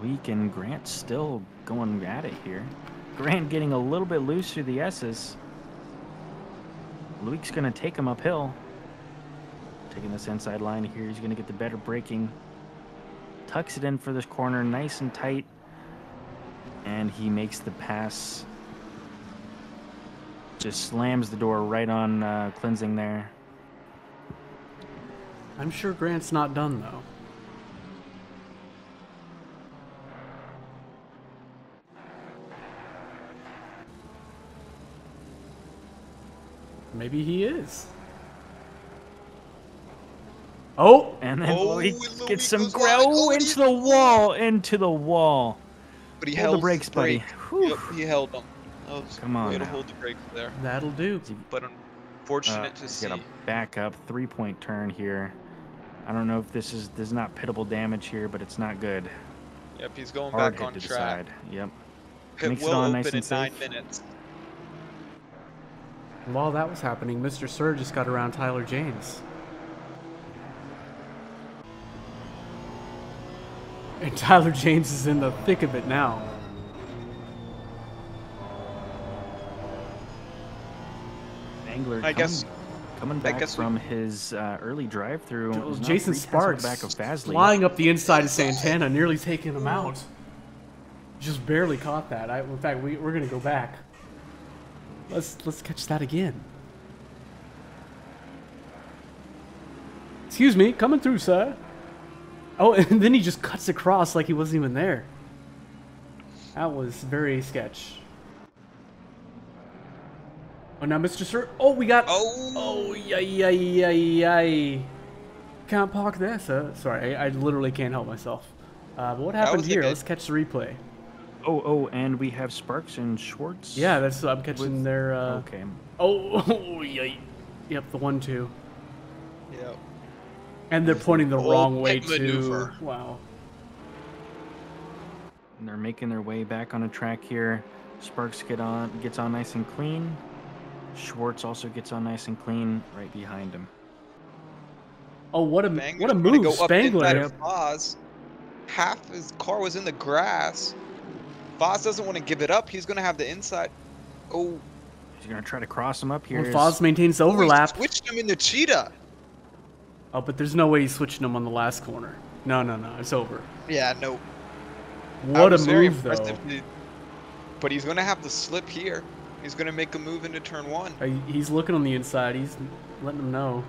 Loic and Grant still going at it here. Grant getting a little bit loose through the S's. Loic's going to take him uphill. Taking this inside line here. He's going to get the better braking. Tucks it in for this corner nice and tight. And he makes the pass. Just slams the door right on Cleansing there. I'm sure Grant's not done, though. Maybe he is. Oh! And then Loic gets some into the wall. But he hold held the brakes, buddy. Yep, he held them. Come on. Way to now. hold the brakes there. That'll do. But unfortunate to see. Got a back up 3-point turn here. I don't know if this is not pittable damage here, but it's not good. Yep, he's going Hard back hit on to the track. side. Yep. Pit Makes will it on open nice in and 9 safe. minutes. And while that was happening, Mr. Sir just got around Tyler James. And Tyler James is in the thick of it now. Angler coming back from his early drive-through. Jason Sparks back of Fazley. flying up the inside of Santana, nearly taking him out. Just barely caught that. In fact, we're going to go back. Let's catch that again. Excuse me, coming through, sir. Oh, and then he just cuts across like he wasn't even there. That was very sketch. Oh, now Mr. Sir. Oh, we got. Oh, yay. Can't park there, sir. Sorry, I literally can't help myself. But what happened here? Let's catch the replay. Oh, and we have Sparks and Schwartz. Yeah, that's I'm catching their. Okay. Oh, yay. Yep, the 1-2. Yep. And they're pointing the wrong way too. maneuver. Wow. And they're making their way back on the track here. Sparks gets on nice and clean. Schwartz also gets on nice and clean right behind him. Oh, what a Spangler's move, go Spangler! Up inside of Foz. Half his car was in the grass. Foz doesn't want to give it up. He's going to have the inside. Oh. He's going to try to cross him up here. Well, Foz maintains the overlap. He switched him into Cheetah. Oh, but there's no way he's switching him on the last corner. No, it's over. Yeah, no. What a move, though. But he's going to have the slip here. He's going to make a move into turn 1. He's looking on the inside. He's letting him know.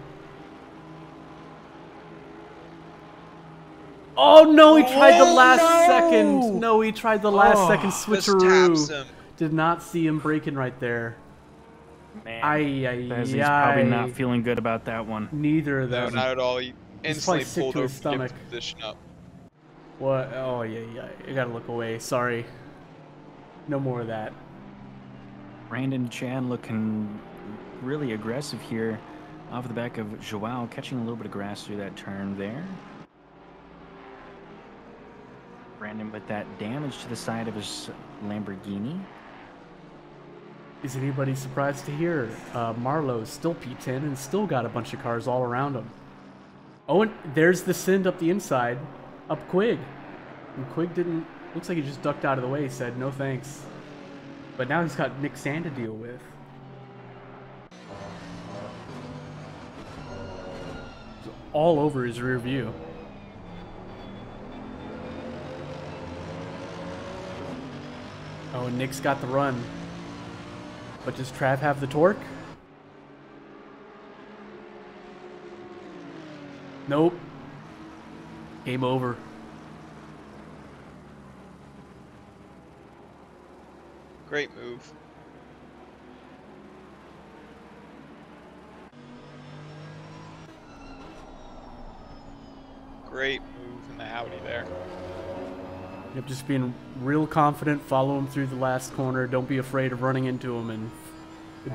Oh, no, he tried the last second. No, he tried the last second switcheroo. Did not see him breaking right there. Man, he's probably not feeling good about that one. Neither of them. No, not at all. He instantly pulled over his stomach. Position up. What? Oh, yeah. I gotta look away. Sorry. No more of that. Brandon Chan looking really aggressive here off the back of Joao, catching a little bit of grass through that turn there. Brandon with that damage to the side of his Lamborghini. Is anybody surprised to hear Marlowe's still P10 and still got a bunch of cars all around him? Oh, and there's the send up the inside, up Quig. And Quig didn't, looks like he just ducked out of the way, said no thanks. But now he's got Nick Sand to deal with. It's all over his rear view. Oh, and Nick's got the run. But does Trav have the torque? Nope. Game over. Great move. Great move in the Audi there. Yep, just being real confident, follow him through the last corner, don't be afraid of running into him, and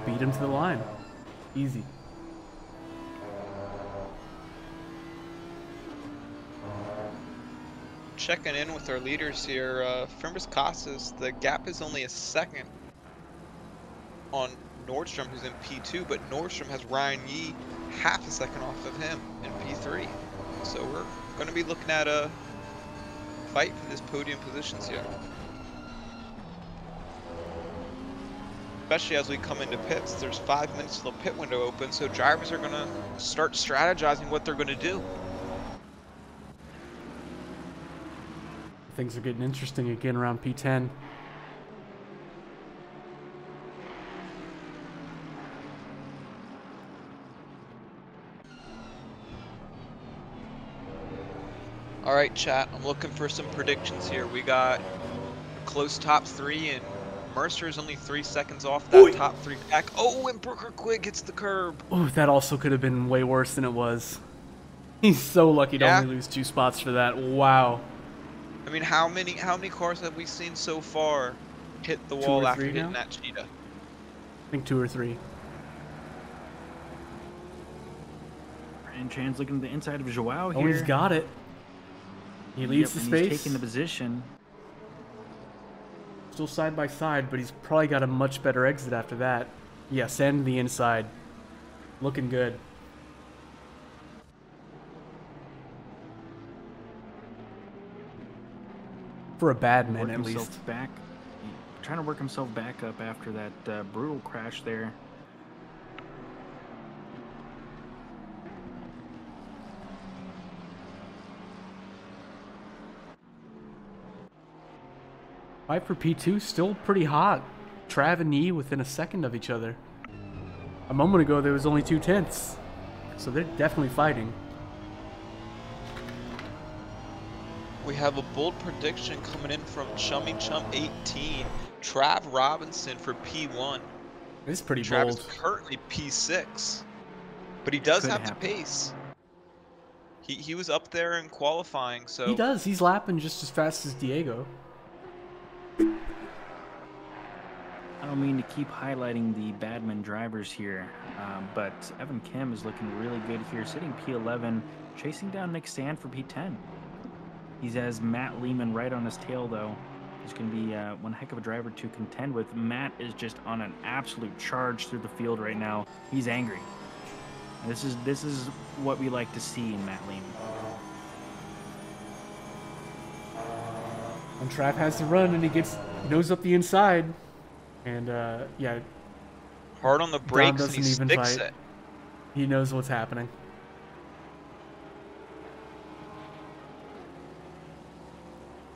beat him to the line. Easy. Checking in with our leaders here, Firmus Casas, the gap is only a second on Nordstrom, who's in P2, but Nordstrom has Ryan Yee half a second off of him in P3. So we're going to be looking at a fight for this podium positions here. Especially as we come into pits, there's 5 minutes till the pit window open, so drivers are going to start strategizing what they're going to do. Things are getting interesting again around P10. All right, chat, I'm looking for some predictions here. We got a close top 3, and Mercer is only 3 seconds off that top 3 pack. Oh, and Brooker Quigg hits the curb. Oh, that also could have been way worse than it was. He's so lucky to only lose 2 spots for that. Wow. I mean, how many cars have we seen so far hit the wall after hitting that Cheetah? I think 2 or 3. And Chan's looking at the inside of Joao here. Oh, he's got it. He leads the space. He's taking the position. Still side by side, but he's probably got a much better exit after that. Yeah, send the inside. Looking good. For a bad man, at least. Trying to work himself back up after that brutal crash there. Fight for P2, still pretty hot. Trav and Yee within a second of each other. A moment ago, there was only 2 tenths. So they're definitely fighting. We have a bold prediction coming in from Chummy Chum 18. Trav Robinson for P1. It's pretty Trav bold. is currently P6. But he does have to pace. He was up there in qualifying, so... He does. He's lapping just as fast as Diego. I don't mean to keep highlighting the Badman drivers here, but Evan Kim is looking really good here, sitting P11, chasing down Nick Sand for P10. He has Matt Lehman right on his tail, though. He's going to be one heck of a driver to contend with. Matt is just on an absolute charge through the field right now. He's angry. And this is what we like to see in Matt Lehman. And Trav has to run, and he goes up the inside, and yeah. Hard on the brakes, and he sticks it. He knows what's happening.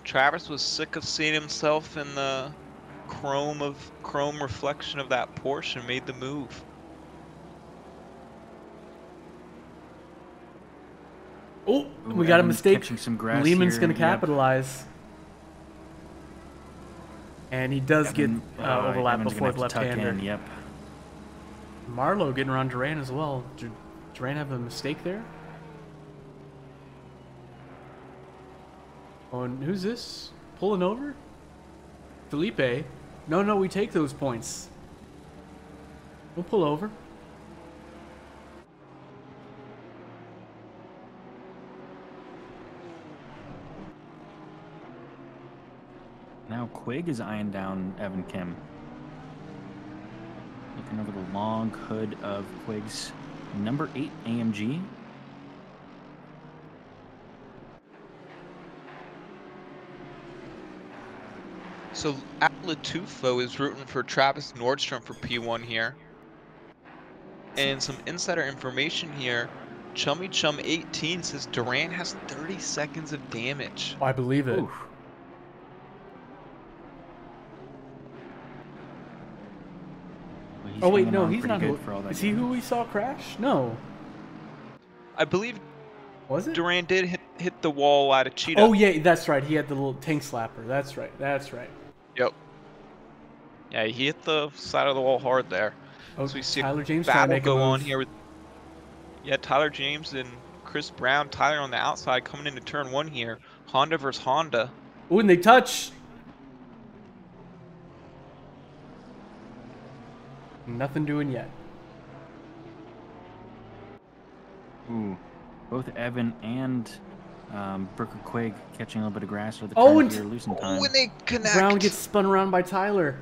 Travis was sick of seeing himself in the chrome reflection of that Porsche and made the move. Oh, we got a mistake. Lehman's going to capitalize. And he does get overlap before the left-hander. Yep. Marlowe getting around Duran as well. Did Duran have a mistake there? Oh, and who's this? Pulling over? Felipe? No, we take those points. We'll pull over. Now Quigg is eyeing down Evan Kim. Looking over the long hood of Quigg's number 8 AMG. So Latufo is rooting for Travis Nordstrom for P1 here. And some insider information here. Chummy Chum 18 says Duran has 30 seconds of damage. I believe it. Oof. Oh wait, no, he's not. Is he who we saw crash? No. I believe. Was it? Duran did hit the wall out of Cheetah. Oh yeah, that's right. He had the little tank slapper. That's right. Yep. Yeah, he hit the side of the wall hard there. Oh, so we see Tyler James battle go on here with. Yeah, Tyler James and Chris Brown. Tyler on the outside coming into turn 1 here. Honda versus Honda. Oh, and they touch. Nothing doing yet. Ooh. Both Evan and Brooker Quigg catching a little bit of grass with the here, losing time. When they connect. Brown gets spun around by Tyler.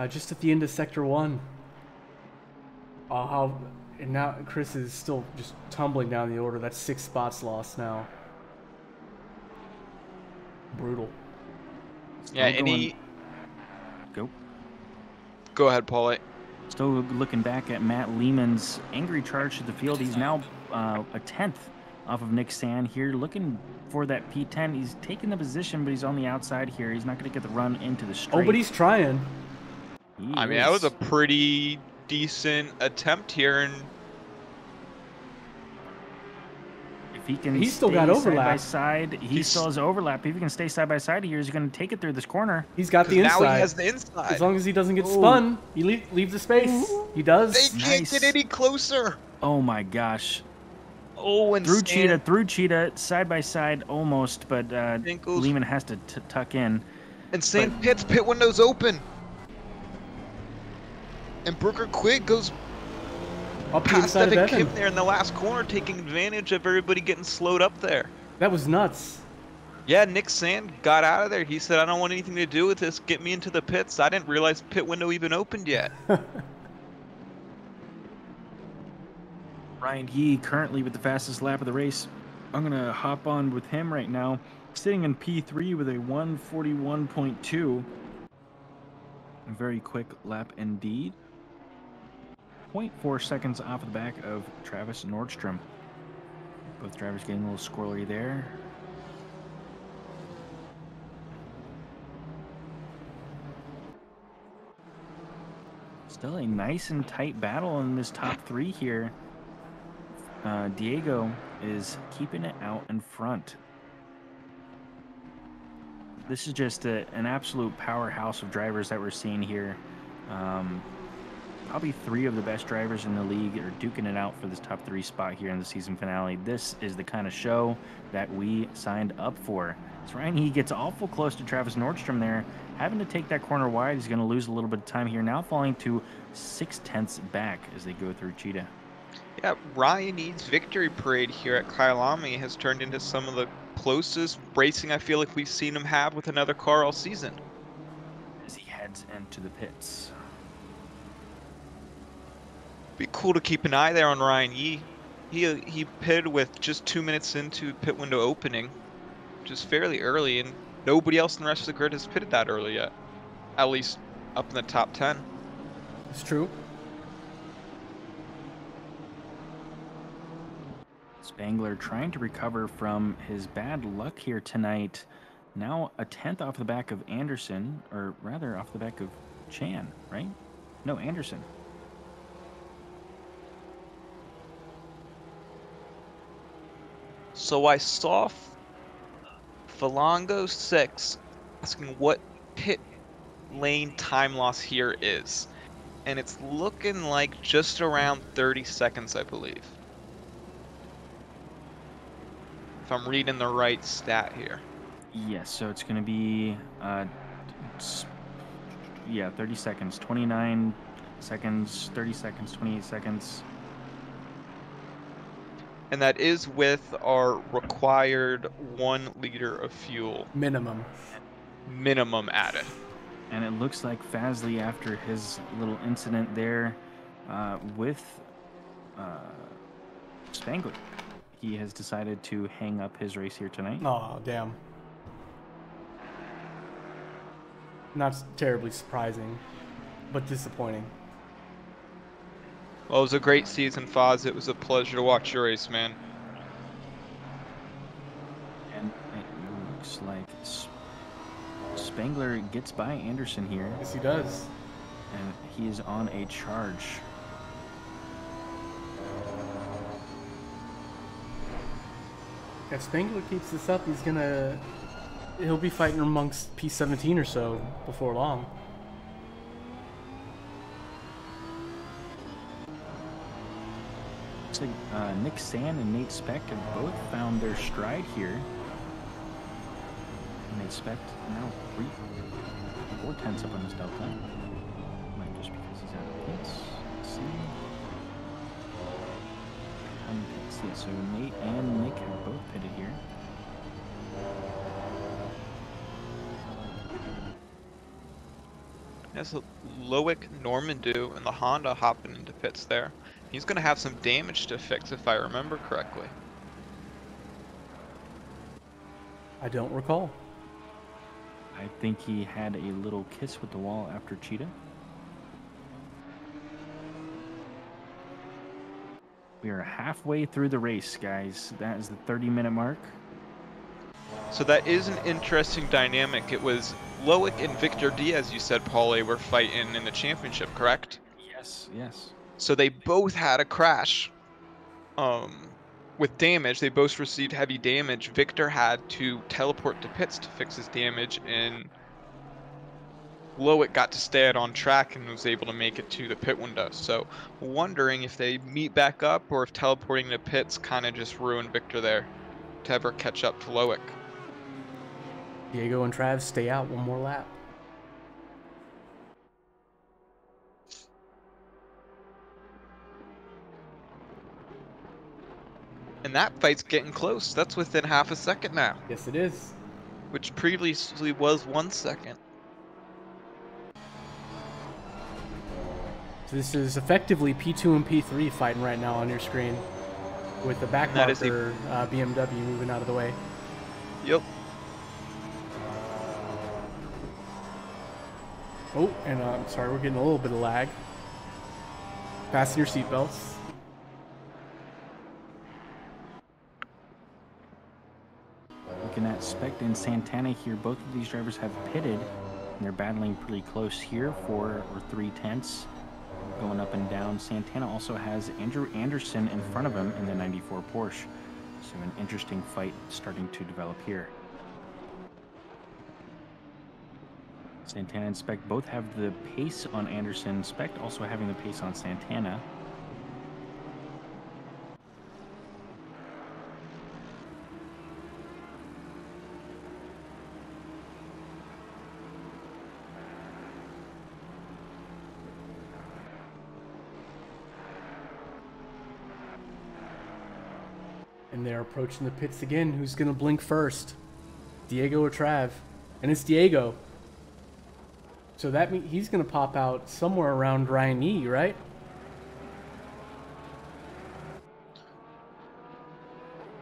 Just at the end of Sector 1. And now Chris is still just tumbling down the order. That's 6 spots lost now. Brutal. Yeah, and he... Go ahead, Paulie. Still looking back at Matt Lehman's angry charge to the field. He's now a 10th off of Nick Sand here, looking for that P10. He's taking the position, but he's on the outside here. He's not going to get the run into the straight. Oh, but he's trying. I mean, that was a pretty decent attempt here, and if he can, he's still got overlap. Side by side. He still has overlap. If he can stay side by side here, he's going to take it through this corner. He's got the inside. Now he has the inside. As long as he doesn't get spun, he leave the space. He does. They can't get any closer. Oh my gosh. Oh, and through Cheetah, side by side almost, but Lehman has to tuck in. And Sand pit window's open. And Brooker Quigg goes up past the Evan Kim there in the last corner, taking advantage of everybody getting slowed up there. That was nuts. Yeah, Nick Sand got out of there. He said, I don't want anything to do with this. Get me into the pits. I didn't realize the pit window even opened yet. Ryan Yee currently with the fastest lap of the race. I'm going to hop on with him right now. Sitting in P3 with a 141.2. A very quick lap indeed. 0.4 seconds off the back of Travis Nordstrom. Both drivers getting a little squirrely there. Still a nice and tight battle in this top 3 here. Diego is keeping it out in front. This is just an absolute powerhouse of drivers that we're seeing here. Probably 3 of the best drivers in the league are duking it out for this top 3 spot here in the season finale. This is the kind of show that we signed up for. So Ryan, he gets awful close to Travis Nordstrom there, having to take that corner wide. He's going to lose a little bit of time here, now falling to 6/10 back as they go through Cheetah. Yeah, Ryan Eads' victory parade here at Kyalami has turned into some of the closest racing I feel like we've seen him have with another car all season. As he heads into the pits. Be cool to keep an eye there on Ryan Yee. He pitted with just 2 minutes into pit window opening, which is fairly early, and nobody else in the rest of the grid has pitted that early yet. At least up in the top 10. It's true. Spangler trying to recover from his bad luck here tonight. Now a 10th off the back of Anderson, or rather off the back of Chan, right? No, Anderson. So I saw Falango 6 asking what pit lane time loss here is. And it's looking like just around 30 seconds, I believe. If I'm reading the right stat here. Yes, so it's going to be, 30 seconds, 29 seconds, 30 seconds, 28 seconds. And that is with our required 1 liter of fuel. Minimum Added. And it looks like Fazley, after his little incident there with Spangler, he has decided to hang up his race here tonight. Oh, damn. Not terribly surprising, but disappointing. Well, it was a great season, Foz. It was a pleasure to watch your race, man. And it looks like Spangler gets by Anderson here. Yes, he does. And he is on a charge. If Spangler keeps this up, he'll be fighting amongst P17 or so before long. Looks like Nick Sand and Nate Speck have both found their stride here. Nate Speck now 4 tenths up on his delta. Might just because he's out of pits. Let's see. So Nate and Nick have both pitted here. That's Loic Normandu and the Honda hopping into pits there. He's going to have some damage to fix if I remember correctly. I don't recall. I think he had a little kiss with the wall after Cheetah. We are halfway through the race, guys. That is the 30-minute mark. So that is an interesting dynamic. It was Loic and Victor Diaz, you said, Paulie, were fighting in the championship, correct? Yes, yes. So they both had a crash with damage. They both received heavy damage. Victor had to teleport to pits to fix his damage, and Loic got to stay out on track and was able to make it to the pit window. So wondering if they meet back up or if teleporting to pits kind of just ruined Victor there to ever catch up to Loic. Diego and Trav stay out one more lap. And that fight's getting close. That's within half a second now. Yes, it is. Which previously was 1 second. So this is effectively P2 and P3 fighting right now on your screen, with the back marker BMW moving out of the way. Yep. Oh, and I'm sorry, we're getting a little bit of lag. Fasten your seatbelts. Looking at Speck and Santana here, both of these drivers have pitted, and they're battling pretty close here, 4 or 3 tenths going up and down. Santana also has Andrew Anderson in front of him in the 94 Porsche. So an interesting fight starting to develop here. Santana and Speck both have the pace on Anderson. Speck also having the pace on Santana. And they're approaching the pits again. Who's going to blink first? Diego or Trav? And it's Diego. So that means he's going to pop out somewhere around Ryan Yee, right?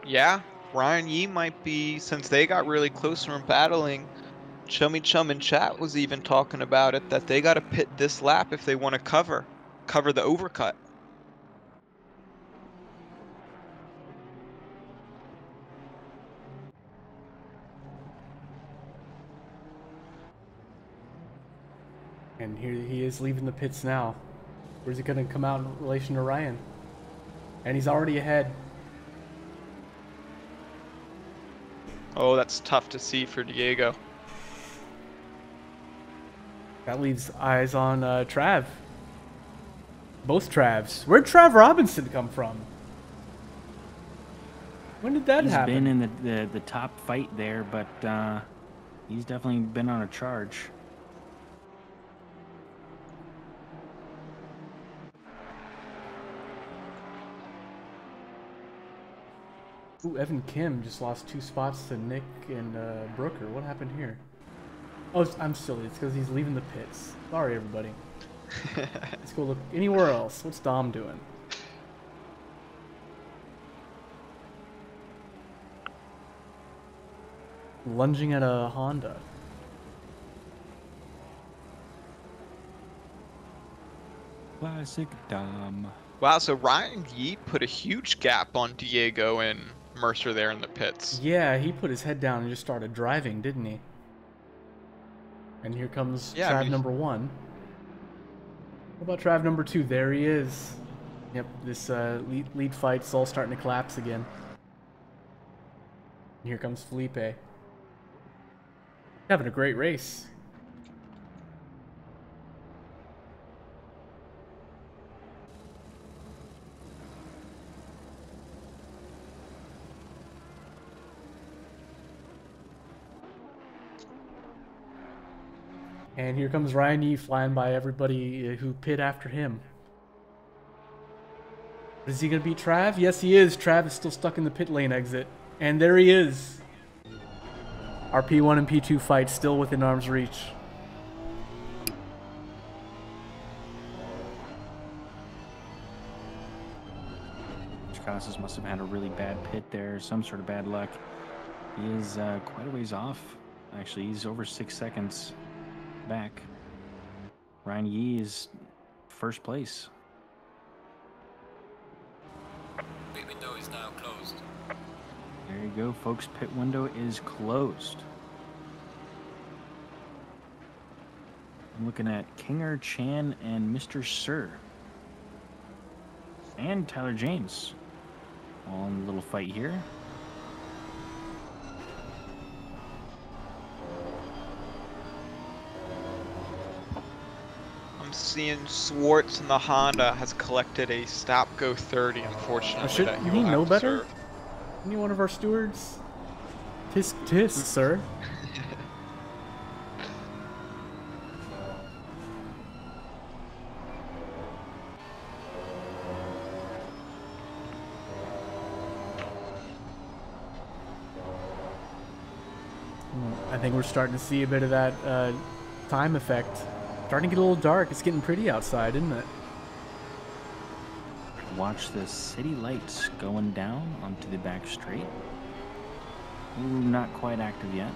Yeah, Ryan Yee might be, since they got really close from battling. Chummy Chum in chat was even talking about it, that they got to pit this lap if they want to cover the overcut. And here he is leaving the pits now. Where's he going to come out in relation to Ryan? And he's already ahead. Oh, that's tough to see for Diego. That leaves eyes on Trav. Both Travs. Where'd Trav Robinson come from? When did that happen? He's been in the top fight there, but he's definitely been on a charge. Ooh, Evan Kim just lost 2 spots to Nick and Brooker. What happened here? Oh, I'm silly. It's because he's leaving the pits. Sorry, everybody. Let's go look anywhere else. What's Dom doing? Lunging at a Honda. Classic Dom. Wow, so Ryan Yee put a huge gap on Diego and Mercer there in the pits. Yeah, he put his head down and just started driving, didn't he? And here comes Trav number 1. What about Trav number 2? There he is. Yep, this lead fight's all starting to collapse again. And here comes Felipe. Having a great race. And here comes Ryan Yee flying by everybody who pit after him. Is he going to beat Trav? Yes, he is. Trav is still stuck in the pit lane exit. And there he is. Our P1 and P2 fight still within arm's reach. Casas must have had a really bad pit there, some sort of bad luck. He is quite a ways off. Actually, he's over 6 seconds back. Ryan Yee is first place. Pit window is now closed. There you go, folks. Pit window is closed. I'm looking at Kinger, Chan, and Mr. Sir. And Tyler James. All in a little fight here. I'm seeing Swartz in the Honda has collected a stop-go 30, unfortunately. Should he know better? Any one of our stewards? Tisk tisk, sir. I think we're starting to see a bit of that time effect. Starting to get a little dark. It's getting pretty outside, isn't it? Watch the city lights going down onto the back straight. Ooh, not quite active yet.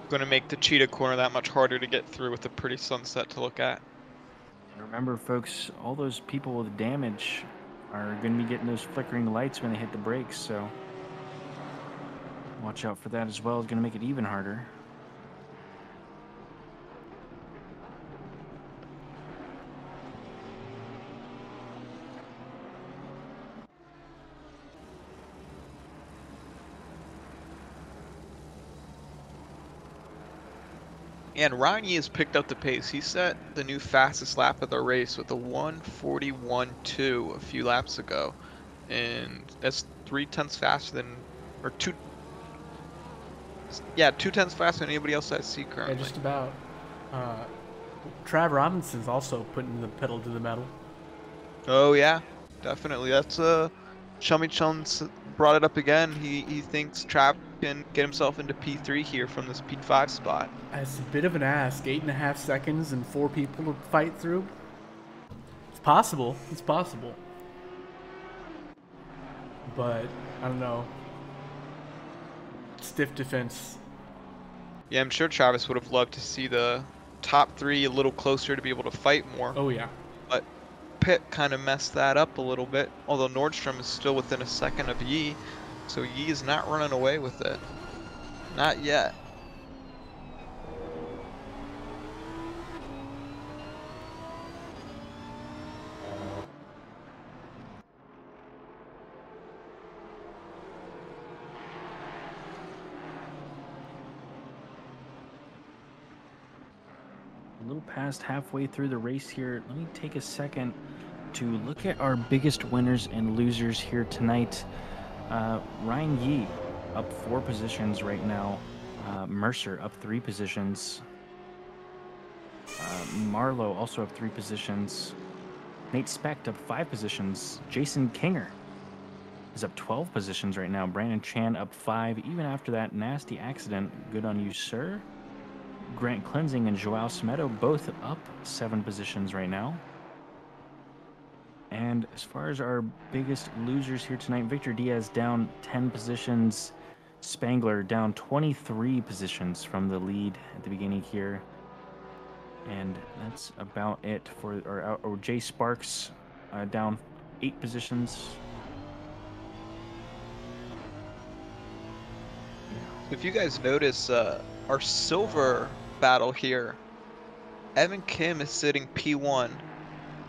Going to make the cheetah corner that much harder to get through with a pretty sunset to look at. And remember, folks, all those people with damage are going to be getting those flickering lights when they hit the brakes, so watch out for that as well. It's going to make it even harder. And Ryan Yee has picked up the pace. He set the new fastest lap of the race with a 1:41.2 a few laps ago. And that's 0.3 faster than, or 2 tenths faster than anybody else I see currently. Yeah, just about. Trav Robinson's also putting the pedal to the metal. Oh yeah, definitely. That's Chummy Chums brought it up again. He thinks Trav can get himself into P3 here from this P5 spot. It's a bit of an ask. 8.5 seconds and 4 people to fight through. It's possible. It's possible. But I don't know. Stiff defense. Yeah, I'm sure Travis would have loved to see the top 3 a little closer to be able to fight more. Oh yeah. But Pitt kind of messed that up a little bit. Although Nordstrom is still within a second of Yi, so Yi is not running away with it. Not yet. A little past halfway through the race here. Let me take a second to look at our biggest winners and losers here tonight. Ryan Yi up 4 positions right now. Mercer up 3 positions. Marlowe also up 3 positions. Nate Specht up 5 positions. Jason Kinger is up 12 positions right now. Brandon Chan up 5. Even after that nasty accident, good on you, sir. Grant Cleansing and Joao Smedo both up 7 positions right now. And as far as our biggest losers here tonight, Victor Diaz down 10 positions. Spangler down 23 positions from the lead at the beginning here. And that's about it for or Jay Sparks down 8 positions. If you guys notice, our silver battle here, Evan Kim is sitting P1,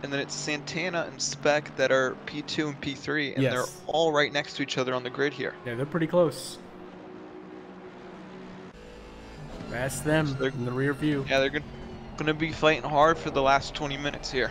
and then it's Santana and Speck that are P2 and P3, and they're all right next to each other on the grid here. Yeah, they're pretty close. That's them in the rear view. Yeah, they're going to be fighting hard for the last 20 minutes here.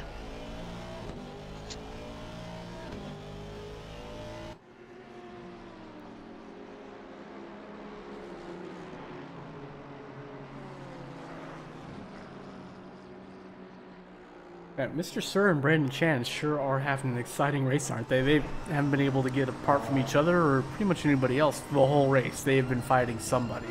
Mr. Sir and Brandon Chan sure are having an exciting race, aren't they? They haven't been able to get apart from each other or pretty much anybody else the whole race. They have been fighting somebody.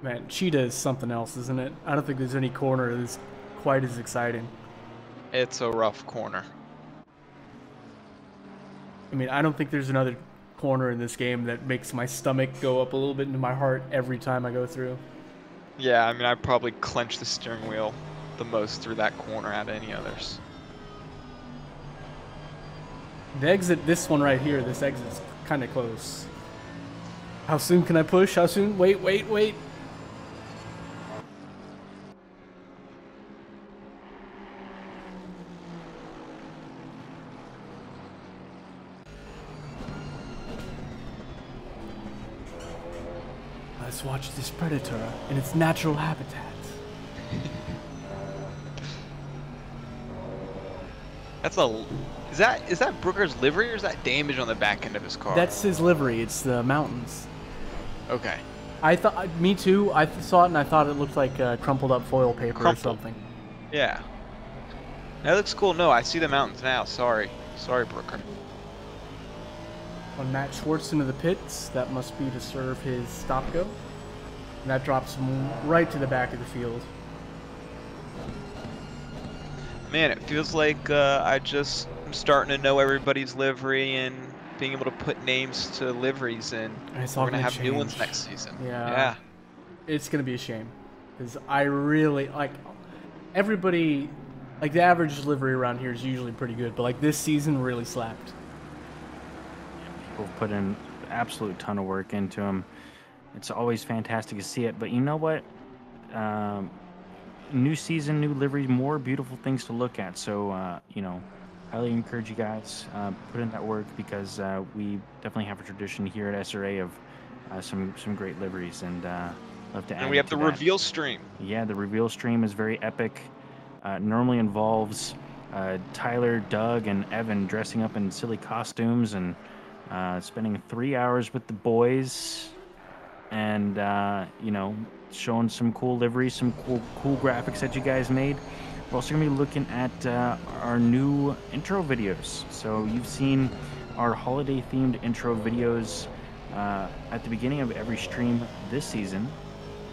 Man, Cheetah is something else, isn't it? I don't think there's any corner that's quite as exciting. It's a rough corner. I mean, I don't think there's another corner in this game that makes my stomach go up a little bit into my heart every time I go through. Yeah, I mean, I probably clench the steering wheel the most through that corner out of any others. The exit, this one right here, this exit's kind of close. How soon can I push? How soon? Wait, wait, wait. Let's watch this predator in its natural habitat. That's a... Is that Brooker's livery, or is that damage on the back end of his car? That's his livery. It's the mountains. Okay. I thought, me too. I saw it and I thought it looked like crumpled up foil paper or something. Yeah. That looks cool. No, I see the mountains now. Sorry, Brooker. On Matt Schwartz into the pits, that must be to serve his stop go. And that drops him right to the back of the field. Man, it feels like I'm starting to know everybody's livery and being able to put names to liveries, and we're going to have new ones next season. Yeah. It's going to be a shame. Because I really, like, everybody, like, the average livery around here is usually pretty good, but, like, this season really slapped. People put in an absolute ton of work into them. It's always fantastic to see it, but you know what? New season, new livery, more beautiful things to look at. So, you know, highly encourage you guys put in that work, because we definitely have a tradition here at SRA of some great liveries, and love to add. And we have the reveal stream. Yeah, the reveal stream is very epic. Normally involves Tyler, Doug, and Evan dressing up in silly costumes and spending 3 hours with the boys, and you know, showing some cool liveries, some cool graphics that you guys made. We're also gonna be looking at our new intro videos. So you've seen our holiday themed intro videos at the beginning of every stream this season,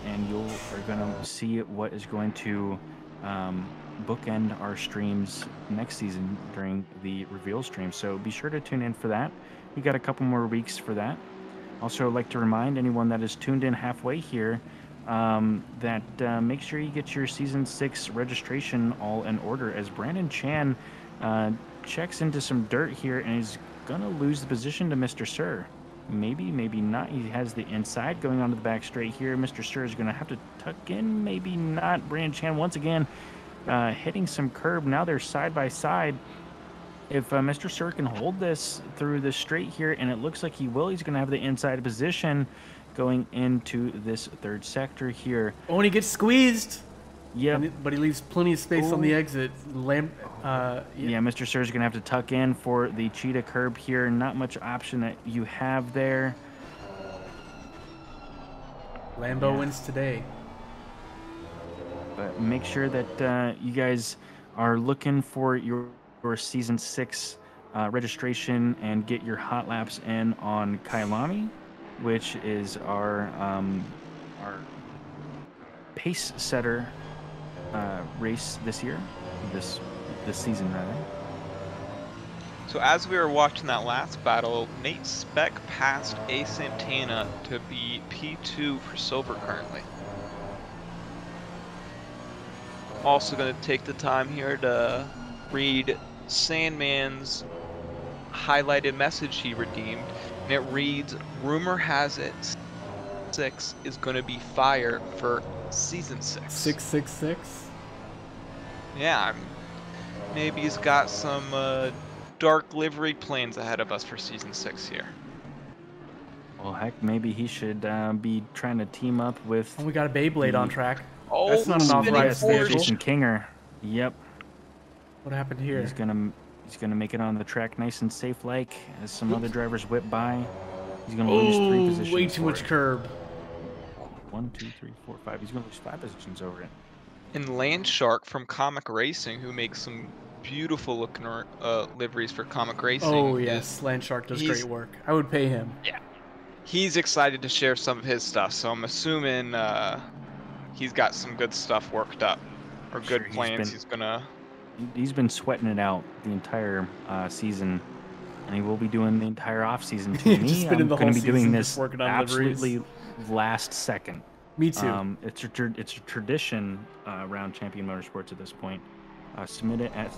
and you are gonna see what is going to bookend our streams next season during the reveal stream. So be sure to tune in for that. We got a couple more weeks for that. Also, I'd like to remind anyone that is tuned in halfway here that make sure you get your Season 6 registration all in order, as Brandon Chan checks into some dirt here and is going to lose the position to Mr. Sir. Maybe, maybe not. He has the inside going onto the back straight here. Mr. Sir is going to have to tuck in, maybe not. Brandon Chan once again hitting some curb. Now they're side by side. If Mr. Sir can hold this through the straight here, and it looks like he will, he's going to have the inside position going into this third sector here. Oh, and he gets squeezed. Yeah, but he leaves plenty of space on the exit. Yeah, Mr. Sir is going to have to tuck in for the cheetah curb here. Not much option that you have there. Lambo wins today. But make sure that you guys are looking for your Season 6 registration and get your hot laps in on Kyalami, which is our pace setter race this year, this season rather. So as we were watching that last battle, Nate Speck passed A Santana to be P2 for silver currently. Also going to take the time here to read Sandman's highlighted message he redeemed, and it reads, "Rumor has it 6 is going to be fire for Season 6. 666? Yeah, maybe he's got some dark livery plans ahead of us for Season 6 here. Well, heck, maybe he should be trying to team up with... Oh, we got a Beyblade on track. Oh, that's not an authorized vehicle. Jason Kinger. Yep. What happened here? He's gonna make it on the track nice and safe, like as some other drivers whip by. He's gonna lose 3 positions. Way too much curb. 1, 2, 3, 4, 5. He's gonna lose 5 positions over it. And Landshark from Comic Racing, who makes some beautiful looking liveries for Comic Racing. Oh yes, Landshark does great work. I would pay him. Yeah. He's excited to share some of his stuff, so I'm assuming he's got some good stuff worked up, or good plans. He's been sweating it out the entire season, and he will be doing the entire off season. To me, I'm going to be doing this absolutely last second. Me too. It's a tradition around Champion Motorsports at this point. Submit it at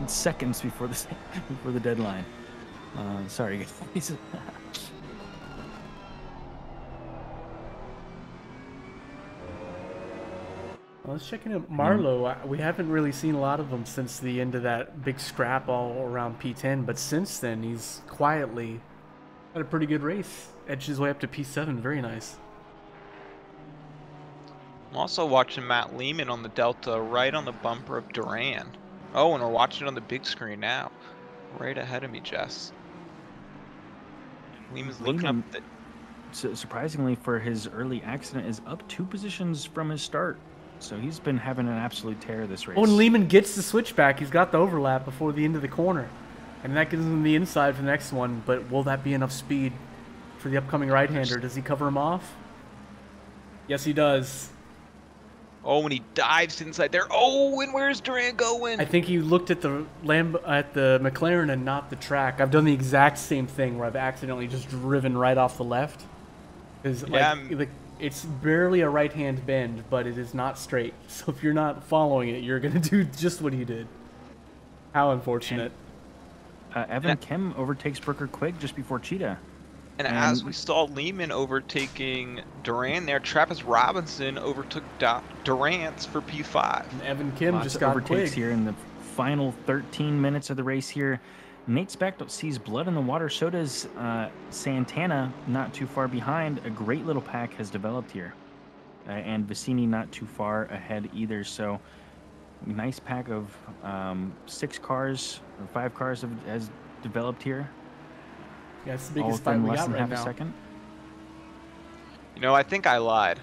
seconds before the deadline. Sorry, guys. Let's check in at Marlowe. We haven't really seen a lot of him since the end of that big scrap all around P10, but since then he's quietly had a pretty good race. Edged his way up to P7, very nice. I'm also watching Matt Lehman on the Delta right on the bumper of Duran. Oh, and we're watching it on the big screen now. Right ahead of me, Jess. Lehman's looking up surprisingly for his early accident, is up 2 positions from his start. So he's been having an absolute tear this race. Oh, and Lehman gets the switchback. He's got the overlap before the end of the corner. And that gives him the inside for the next one. But will that be enough speed for the upcoming right-hander? Does he cover him off? Yes, he does. Oh, and he dives inside there. Oh, and where's Duran going? I think he looked at the McLaren and not the track. I've done the exact same thing where I've accidentally just driven right off the left. It's barely a right-hand bend, but it is not straight. So if you're not following it, you're going to do just what he did. How unfortunate. Evan Kim overtakes Brooker Quigg just before Cheetah. And as we saw Lehman overtaking Duran there, Travis Robinson overtook Durant for P5. And Evan Kim just got overtakes Quigg here in the final 13 minutes of the race here. Nate Speck sees blood in the water. So does Santana, not too far behind. A great little pack has developed here. And Vicini not too far ahead either. So Nice pack of 6 cars or 5 cars has developed here. Yeah, it's the All biggest fight within we less got than right half a now. second. You know, I think I lied.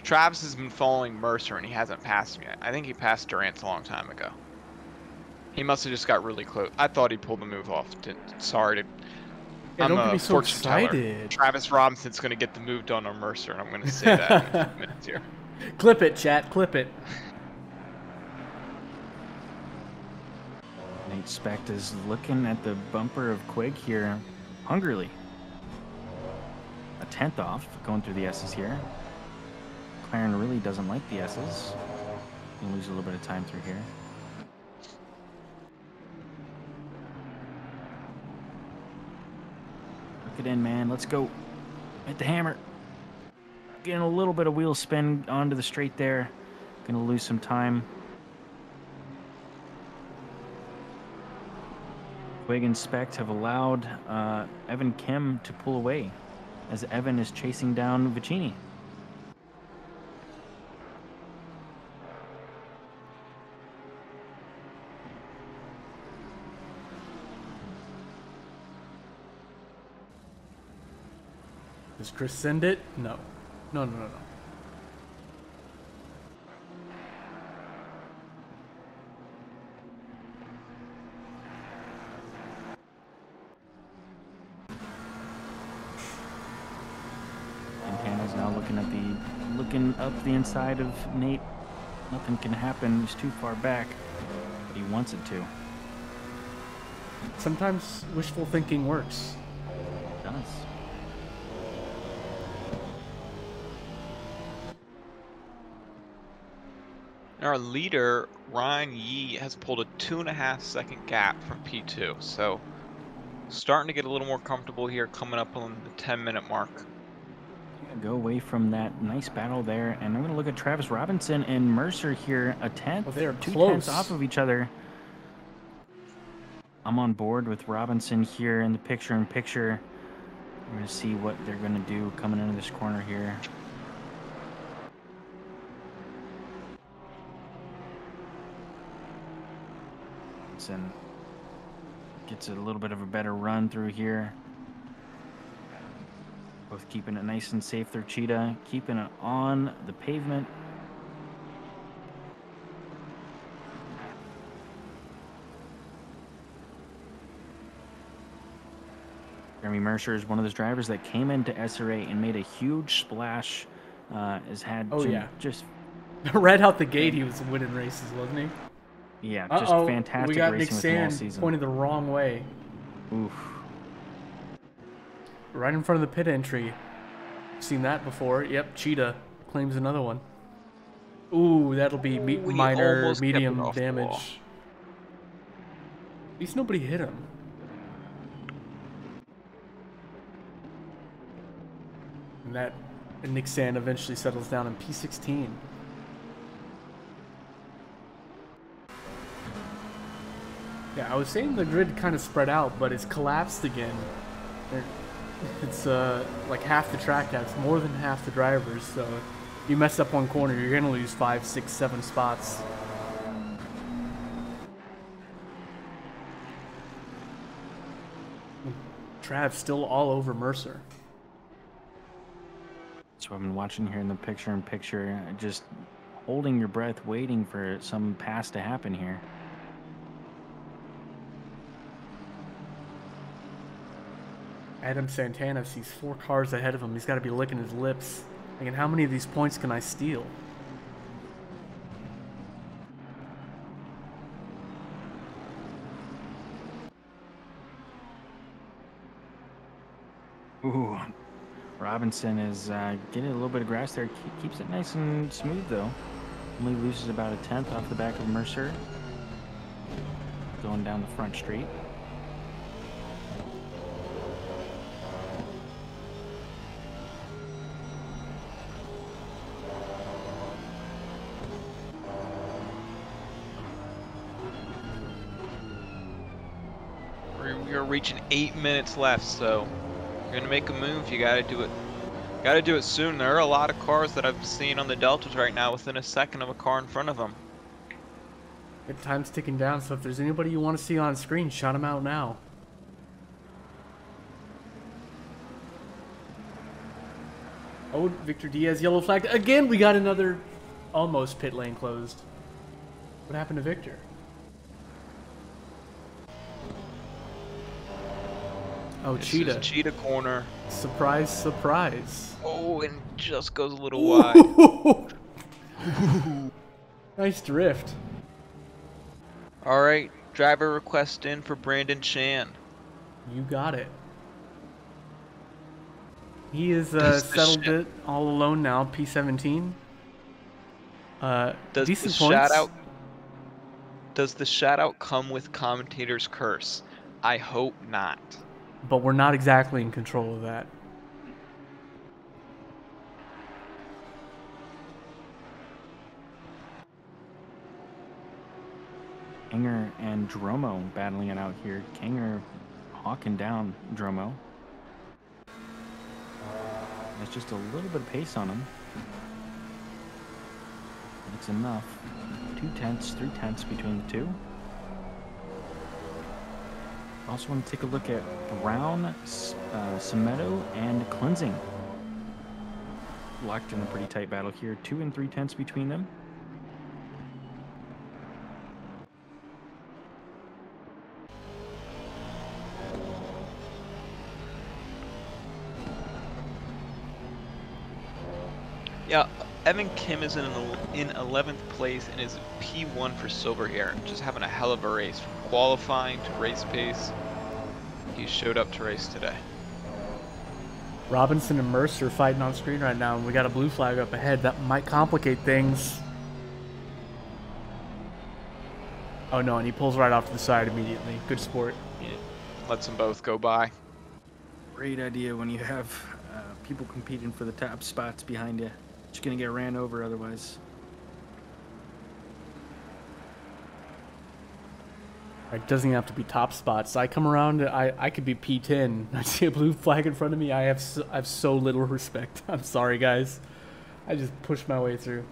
Travis has been following Mercer and he hasn't passed him yet. I think he passed Durant a long time ago. He must have just got really close. I thought he pulled the move off. Sorry to. Yeah, I'm don't get a me so fortune teller. excited. Travis Robinson's going to get the move done on Mercer, and I'm going to say that in a few minutes here. Clip it, chat. Clip it. Nate Specht is looking at the bumper of Quig here hungrily. A 10th off going through the S's here. McLaren really doesn't like the S's. You lose a little bit of time through here. Look it in, man. Let's go. Hit the hammer. Getting a little bit of wheel spin onto the straight there. Gonna lose some time. Quig and Specht have allowed Evan Kim to pull away as Evan is chasing down Vicini. Does Chris send it? No. No. Santana's now looking up the inside of Nate. Nothing can happen. He's too far back, but he wants it to. Sometimes wishful thinking works. It does. Our leader, Ryan Yee, has pulled a 2.5 second gap from P2. So starting to get a little more comfortable here, coming up on the 10-minute mark. Go away from that nice battle there, and I'm going to look at Travis Robinson and Mercer here. A 10th, well, they're 2 close. tenths off of each other. I'm on board with Robinson here in the picture-in-picture. We're going to see what they're going to do coming into this corner here. And gets a little bit of a better run through here. Both keeping it nice and safe there. Cheetah keeping it on the pavement. Jeremy Mercer is one of those drivers that came into SRA and made a huge splash. Has had just right out the gate he was winning races, wasn't he? Yeah, just fantastic we got racing Nick with him all Sand season. pointed the wrong way. Oof. Right in front of the pit entry. Seen that before. Yep, Cheetah claims another one. Ooh, that'll be minor, medium damage. At least nobody hit him. And Nick Sand eventually settles down in P16. Yeah, I was saying the grid kind of spread out, but it's collapsed again. It's like half the track has more than half the drivers, so if you mess up one corner, you're gonna lose 5, 6, 7 spots. Trav's still all over Mercer. So I've been watching here in the picture-in-picture, just holding your breath, waiting for some pass to happen here. Adam Santana sees 4 cars ahead of him. He's got to be licking his lips. Thinking, how many of these points can I steal? Ooh, Robinson is getting a little bit of grass there. Keeps it nice and smooth, though. Only loses about a 10th off the back of Mercer. Going down the front straight. We're reaching 8 minutes left, so you're gonna make a move. You gotta do it. Gotta do it soon. There are a lot of cars that I've seen on the deltas right now within a second of a car in front of them. The time's ticking down, so if there's anybody you want to see on screen, shout them out now. Oh, Victor Diaz, yellow flagged. Again, we got another almost pit lane closed. What happened to Victor? Oh, This Cheetah. is Cheetah corner. Surprise, surprise. Oh, and just goes a little wide. Nice drift. All right, driver request in for Brandon Chan. You got it. He is Does the settled it all alone now, P17. Does Decent the points. shout out? Does the shout out come with commentator's curse? I hope not. But we're not exactly in control of that. Kanger and Dromo battling it out here. Kanger hawking down Dromo. There's just a little bit of pace on him. It's enough. 2/10, 3/10 between the two. Also want to take a look at Brown, Semedo, and Cleansing. Locked in a pretty tight battle here. 2 and 3/10 between them. Yeah, Evan Kim is in 11th place and is P1 for silver here. Just having a hell of a race from qualifying to race pace. He showed up to race today. Robinson and Mercer fighting on screen right now, and we got a blue flag up ahead. That might complicate things. Oh no, and he pulls right off to the side immediately. Good sport. Yeah. Lets them both go by. Great idea when you have people competing for the top spots behind you. Just gonna get ran over otherwise. It doesn't even have to be top spots. I come around, I could be P10. I see a blue flag in front of me. I have so little respect. I'm sorry, guys. I just pushed my way through.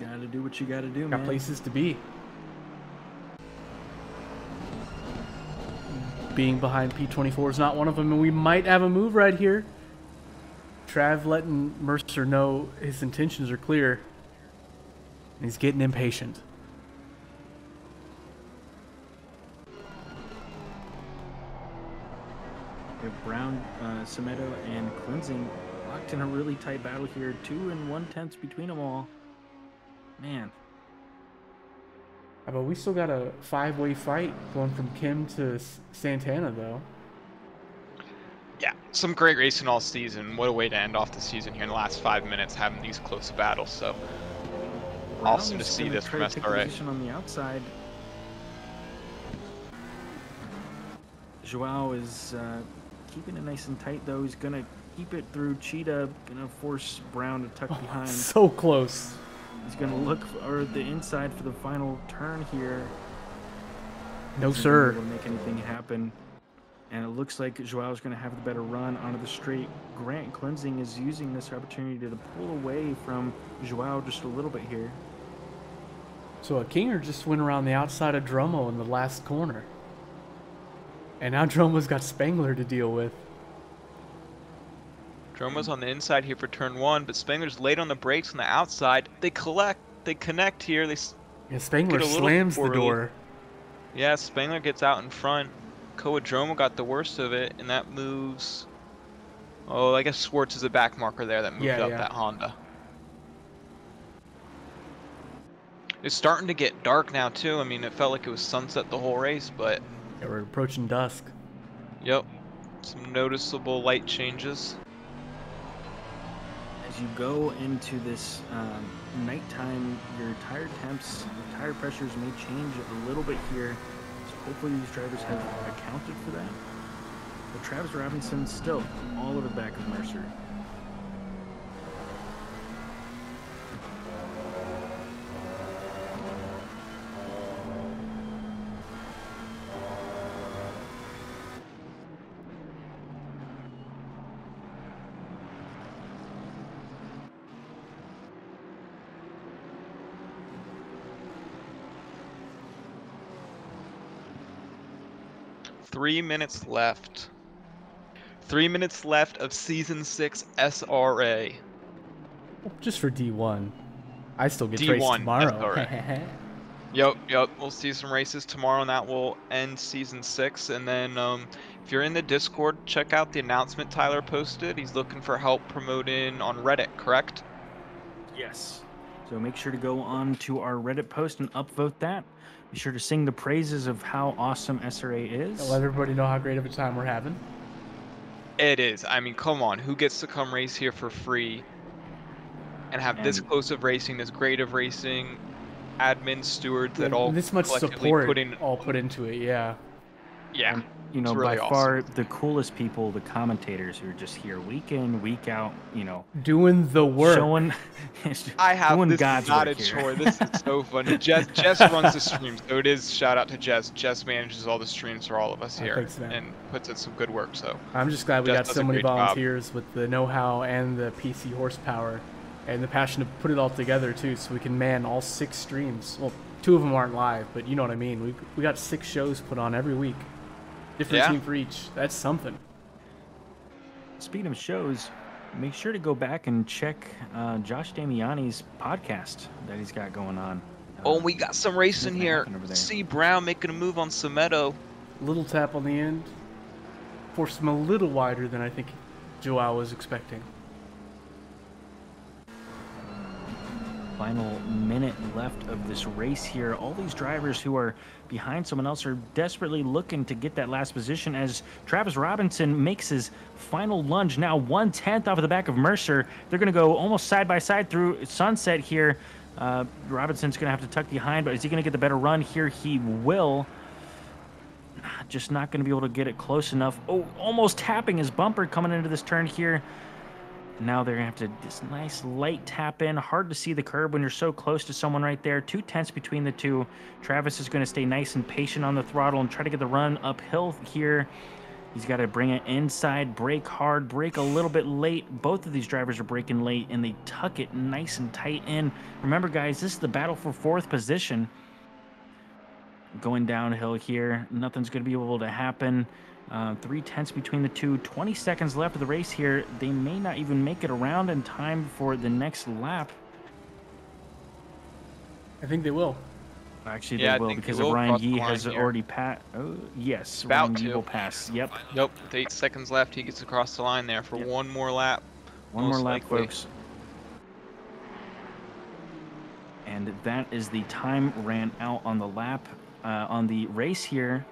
You gotta do what you gotta do, Got man. places to be. Being behind P24 is not one of them, and we might have a move right here. Trav letting Mercer know his intentions are clear. And he's getting impatient. Brown, Semedo, and Cleansing locked in a really tight battle here. 2 and 1/10 between them all. Man. But we still got a 5-way fight going from Kim to Santana, though. Yeah, some great racing all season. What a way to end off the season here in the last 5 minutes, having these close battles. So awesome to see this from SRA. Position on the outside. Joao is keeping it nice and tight, though. He's gonna keep it through Cheetah. Gonna force Brown to tuck behind. So close. He's gonna look for the inside for the final turn here. No, Isn't sir. able to make anything happen. And it looks like Joao's going to have the better run onto the straight. Grant Cleansing is using this opportunity to pull away from Joao just a little bit here. So Kinger just went around the outside of Dromo in the last corner. And now Dromo's got Spangler to deal with. Dromo's on the inside here for turn 1, but Spangler's late on the brakes on the outside. They connect here. Yeah, Spangler get a little slams the poorly. door. Yeah, Spangler gets out in front. Dromo got the worst of it, and that moves. Oh, I guess Schwartz is a back marker there that moved up that Honda. It's starting to get dark now too. I mean, it felt like it was sunset the whole race, but Yeah, we're approaching dusk. yep, some noticeable light changes. As you go into this nighttime, your tire temps, your tire pressures may change a little bit here. So hopefully these drivers have accounted for that. But Travis Robinson still all over the back of Mercer. 3 minutes left. 3 minutes left of Season 6 SRA. Just for D1. I still get D1 raced tomorrow. SRA. Yep. We'll see some races tomorrow, and that will end Season 6. And then if you're in the Discord, check out the announcement Tyler posted. He's looking for help promoting on Reddit, correct? Yes. So make sure to go on to our Reddit post and upvote that. Be sure to sing the praises of how awesome SRA is. Let everybody know how great of a time we're having. It is. I mean, come on. Who gets to come race here for free and have this close of racing, this great of racing, admin, stewards, that all this much support all put into it, yeah. Yeah. And, you know, really by awesome. far the coolest people, the commentators who are just here week in, week out, you know, doing the work. Showing, I have doing this God's is not a work here. chore. This is so funny. Jess runs the streams, so it is shout out to Jess. Jess manages all the streams for all of us here thanks, man. and puts in some good work. So I'm just glad we Jess got does so a many great job. volunteers with the know-how and the PC horsepower and the passion to put it all together too, so we can man all 6 streams. Well, 2 of them aren't live, but you know what I mean. We got 6 shows put on every week. Different team for each. That's something. Speaking of shows, make sure to go back and check Josh Damiani's podcast that he's got going on. Oh, we got some racing here. C. Brown making a move on Semedo. Little tap on the end. Forced him a little wider than I think Joao was expecting. Final minute left of this race here. All these drivers who are behind someone else are desperately looking to get that last position as Travis Robinson makes his final lunge. Now 1/10 off of the back of Mercer. They're going to go almost side by side through Sunset here. Robinson's going to have to tuck behind, but is he going to get the better run here? He will. Just not going to be able to get it close enough. Oh, almost tapping his bumper coming into this turn here. Now they're going to have to, this nice light tap in. Hard to see the curb when you're so close to someone right there. 2/10 between the two. Travis is going to stay nice and patient on the throttle and try to get the run uphill here. He's got to bring it inside, brake hard, brake a little bit late. Both of these drivers are braking late, and they tuck it nice and tight in. Remember, guys, this is the battle for 4th position. Going downhill here. Nothing's going to be able to happen. 3/10 between the two. 20 seconds left of the race here. They may not even make it around in time for the next lap. I think they will. Actually, they will, because Ryan Yee has already passed. Oh, yes. Ryan Yee will pass. Yep. Nope. With 8 seconds left, he gets across the line there for one more lap. One more lap, folks. And that is the time ran out on the lap, on the race here.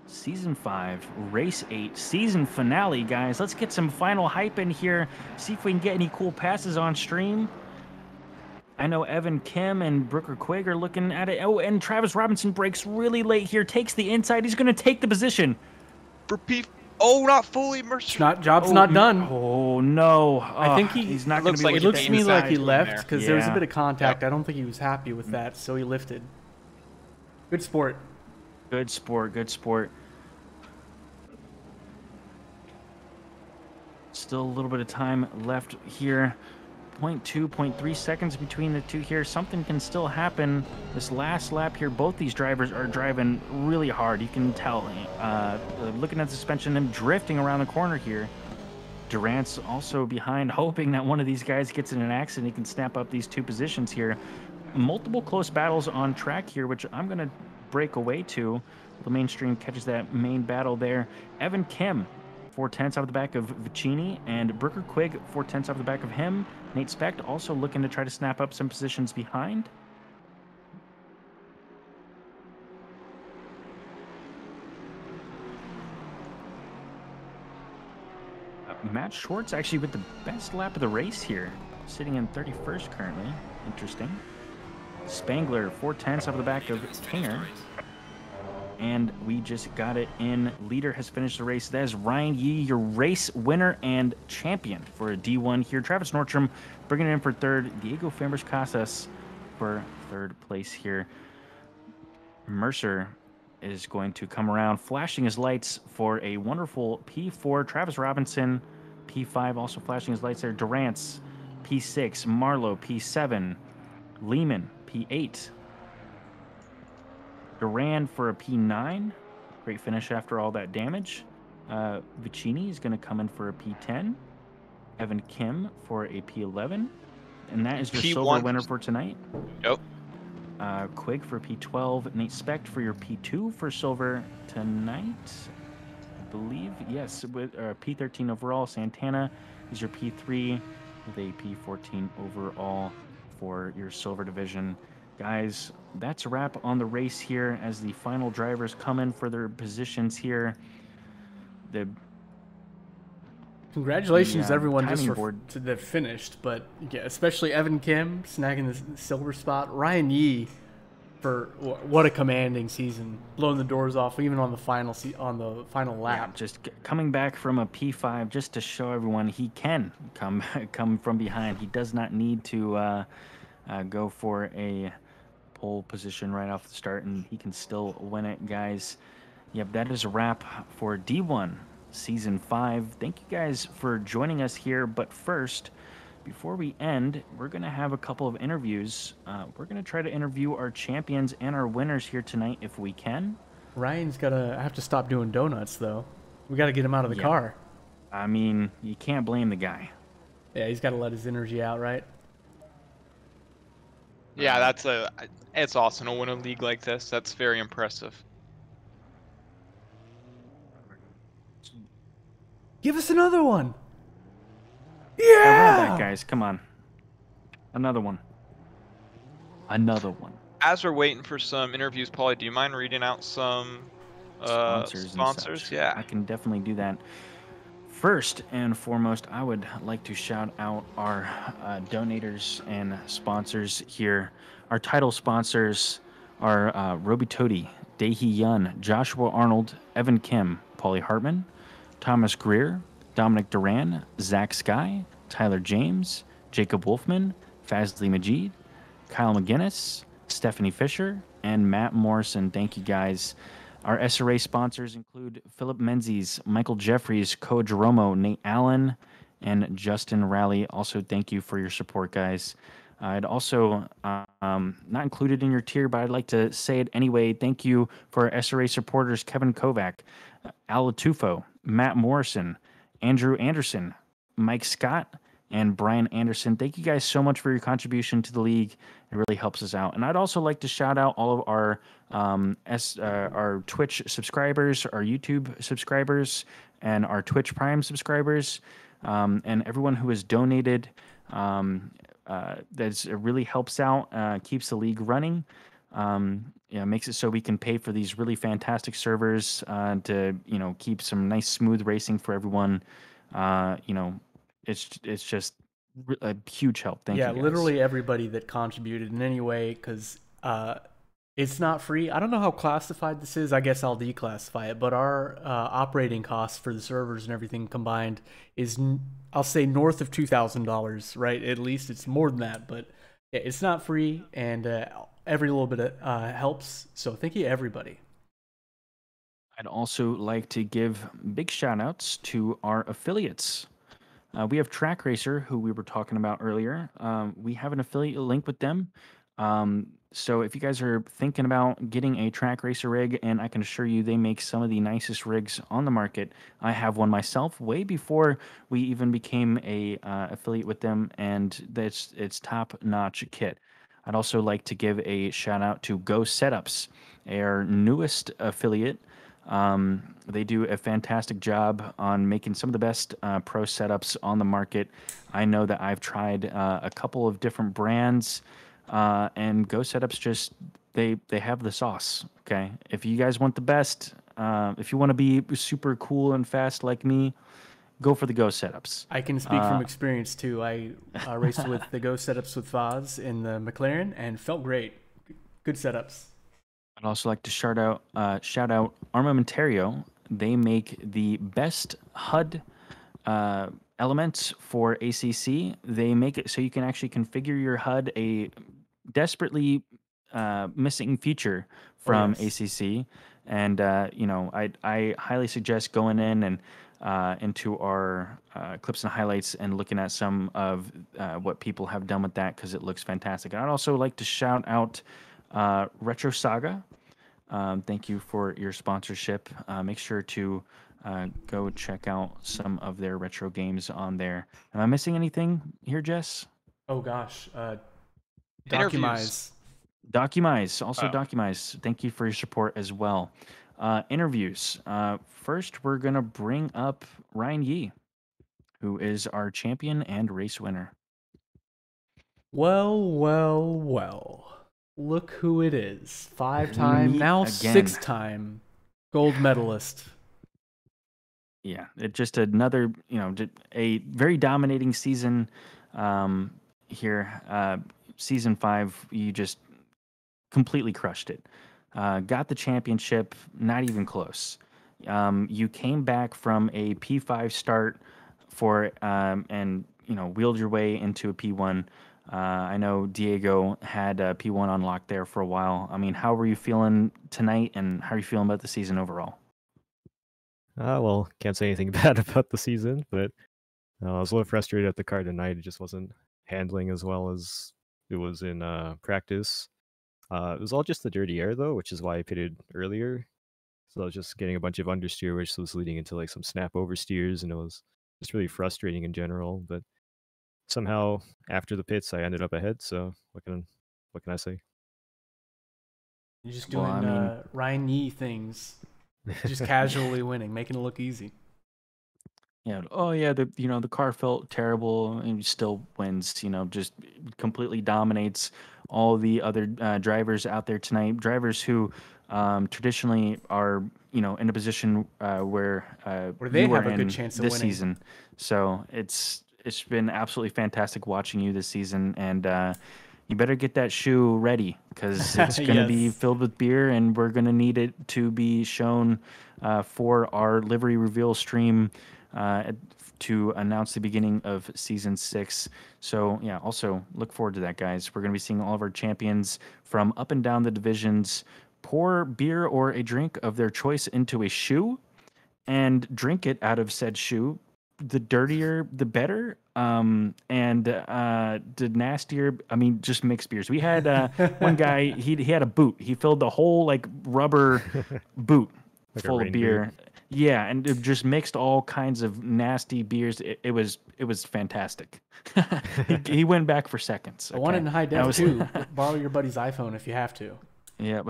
Season 5, Race 8, season finale, guys. Let's get some final hype in here. See if we can get any cool passes on stream. I know Evan Kim and Brooker Quigg are looking at it. Oh, and Travis Robinson breaks really late here. Takes the inside. He's going to take the position. For P. Oh, not fully. Mercer. Job's not done. Oh, no. I think he's not going to be able It to looks to me like he left because there was a bit of contact. Yep. I don't think he was happy with that, so he lifted. Good sport. Good sport. Good sport. Still a little bit of time left here. 0.2, 0.3 seconds between the two here. Something can still happen. This last lap here, both these drivers are driving really hard. You can tell. Looking at the suspension, them drifting around the corner here. Durant's also behind, hoping that one of these guys gets in an accident. He can snap up these 2 positions here. Multiple close battles on track here, which I'm going to break away to. The mainstream catches that main battle there. Evan Kim, 4/10 off the back of Vicini, and Brooker Quigg, 4/10 off the back of him. Nate Specht also looking to try to snap up some positions behind. Matt Schwartz actually with the best lap of the race here, sitting in 31st currently. Interesting. Spangler, 4/10 off the back of Kinger. And we just got it in. Leader has finished the race. That is Ryan Yee, your race winner and champion for a D1 here. Travis Nordstrom bringing it in for 3rd. Diego Fambers Casas for 3rd place here. Mercer is going to come around, flashing his lights for a wonderful P4. Travis Robinson, P5, also flashing his lights there. Durant's P6. Marlowe, P7. Lehman, P8. Duran for a P9, Great finish after all that damage. Vicini is going to come in for a P10. Evan Kim for a P11. And that is your silver winner for tonight. Yep. Quig for P12. Nate Specht for your P2 for silver tonight. I believe, yes, with P13 overall. Santana is your P3 with a P14 overall for your silver division. Guys, that's a wrap on the race here as the final drivers come in for their positions here. Congratulations, everyone, just to the finished, but yeah, especially Evan Kim snagging the silver spot. Ryan Yee for what a commanding season, blowing the doors off even on the final lap. Yeah, just coming back from a P5 just to show everyone he can come from behind. He does not need to go for a pole position right off the start, and he can still win it, guys. Yep, that is a wrap for D1 Season 5. Thank you guys for joining us here, but first, before we end, we're going to have a couple of interviews. We're going to try to interview our champions and our winners here tonight if we can. Ryan's got to have to stop doing donuts, though. We got to get him out of the car. I mean, you can't blame the guy. Yeah, he's got to let his energy out, right? Yeah, it's awesome to win a league like this. That's very impressive. Give us another one. Yeah! That, guys. Come on. Another one. Another one. As we're waiting for some interviews, Paulie, do you mind reading out some sponsors? Yeah. I can definitely do that. First and foremost, I would like to shout out our donators and sponsors here. Our title sponsors are Roby Toady, Daehee Yun, Joshua Arnold, Evan Kim, Paulie Hartman, Thomas Greer, Dominic Duran, Zach Sky, Tyler James, Jacob Wolfman, Fazli Majid, Kyle McGinnis, Stephanie Fisher, and Matt Morrison. Thank you, guys. Our SRA sponsors include Philip Menzies, Michael Jeffries, Co Jeromo, Nate Allen, and Justin Raleigh. Also, thank you for your support, guys. I'd also, not included in your tier, but I'd like to say it anyway. Thank you for our SRA supporters, Kevin Kovac, Al Latufo, Matt Morrison, Andrew Anderson, Mike Scott, and Brian Anderson. Thank you guys so much for your contribution to the league. It really helps us out. And I'd also like to shout out all of our Twitch subscribers, our YouTube subscribers, and our Twitch Prime subscribers, and everyone who has donated. It really helps out, keeps the league running. Makes it so we can pay for these really fantastic servers to keep some nice smooth racing for everyone. It's just a huge help. Thank you. Yeah, literally everybody that contributed in any way, because it's not free. I don't know how classified this is. I guess I'll declassify it. But our operating costs for the servers and everything combined is, I'll say, north of $2,000, right? At least it's more than that. But yeah, it's not free, and every little bit helps. So thank you, everybody. I'd also like to give big shout outs to our affiliates. We have Track Racer, who we were talking about earlier. We have an affiliate link with them. So if you guys are thinking about getting a Track Racer rig, and I can assure you they make some of the nicest rigs on the market. I have one myself way before we even became a affiliate with them, and it's top-notch kit. I'd also like to give a shout out to Go Setups, our newest affiliate. They do a fantastic job on making some of the best pro setups on the market. I know that I've tried a couple of different brands, and Go Setups just they have the sauce. Okay, if you guys want the best, if you want to be super cool and fast like me, go for the Go Setups. I can speak from experience too. I raced with the Go Setups with Foz in the McLaren and felt great. Good setups. I'd also like to shout out Armamentario. They make the best HUD elements for ACC. They make it so you can actually configure your HUD, a desperately missing feature from ACC. And I highly suggest going in and into our clips and highlights and looking at some of what people have done with that, because it looks fantastic. And I'd also like to shout out Retro Saga. Thank you for your sponsorship. Make sure to go check out some of their retro games on there. Am I missing anything here, Jess? Oh gosh, Interviews. Documise, also Oh. Documise. Thank you for your support as well. Interviews. First, we're gonna bring up Ryan Yee, who is our champion and race winner. Well. Look who it is. 5-time, meet now again. 6-time gold medalist. Yeah, it just another, a very dominating season here. Season 5, you just completely crushed it. Got the championship, not even close. You came back from a P5 start and wheeled your way into a P1. I know Diego had a P1 on lock there for a while. I mean, how were you feeling tonight, and how are you feeling about the season overall? Well, can't say anything bad about the season, but I was a little frustrated at the car tonight. It just wasn't handling as well as it was in practice. It was all just the dirty air, though, which is why I pitted earlier. So I was just getting a bunch of understeer, which was leading into like some snap oversteers, and it was just really frustrating in general. But somehow after the pits, I ended up ahead. So what can I say? You're just doing Ryan Yee things, just casually winning, making it look easy. Yeah. Oh, yeah. The car felt terrible and still wins. Just completely dominates all the other drivers out there tonight. Drivers who traditionally are in a position where they you have are a good in chance of this winning. season. So it's been absolutely fantastic watching you this season, and you better get that shoe ready because it's going to be Yes. filled with beer, and we're going to need it to be shown for our livery reveal stream to announce the beginning of season 6. So yeah, also look forward to that, guys. We're going to be seeing all of our champions from up and down the divisions pour beer or a drink of their choice into a shoe and drink it out of said shoe. The dirtier, the better. And the nastier, just mixed beers. We had one guy, he had a boot. He filled the whole like rubber boot Like a full of rain beer. boot? Yeah, and it just mixed all kinds of nasty beers. It was fantastic. He went back for seconds. I want it in high def was- too. Borrow your buddy's iPhone if you have to. Yeah.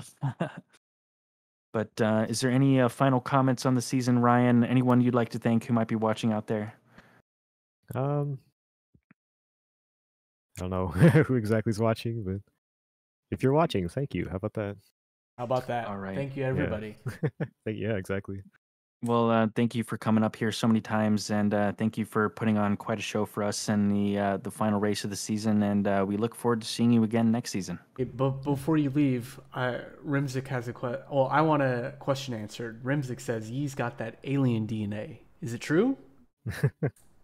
But is there any final comments on the season, Ryan? Anyone you'd like to thank who might be watching out there? I don't know who exactly is watching, but if you're watching, thank you. How about that? How about that? All right. Thank you, everybody. Yeah, exactly. Well, thank you for coming up here so many times, and thank you for putting on quite a show for us in the final race of the season. And we look forward to seeing you again next season. But before you leave, Rimzik has a question. Well, I want a question answered. Rimzik says Yee's got that alien DNA. Is it true?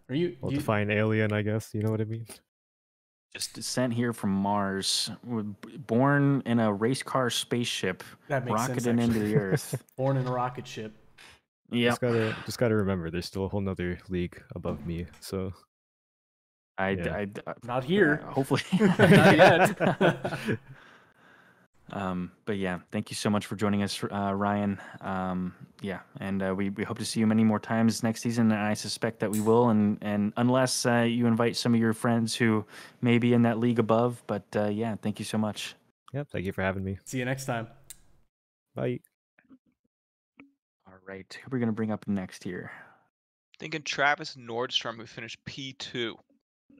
Are you? Well, define alien, I guess. You know what I mean? Just sent here from Mars, born in a race car spaceship, That makes sense, rocketing into actually. the Earth. Born in a rocket ship. Yeah, Just gotta remember, there's still a whole nother league above me. So Not here. Hopefully, Not yet. But yeah, thank you so much for joining us, Ryan. And we hope to see you many more times next season, and I suspect that we will. And unless you invite some of your friends who may be in that league above, but yeah, thank you so much. Yep, thank you for having me. See you next time. Bye. All right, who are we gonna bring up next here? Thinking Travis Nordstrom, who finished P2.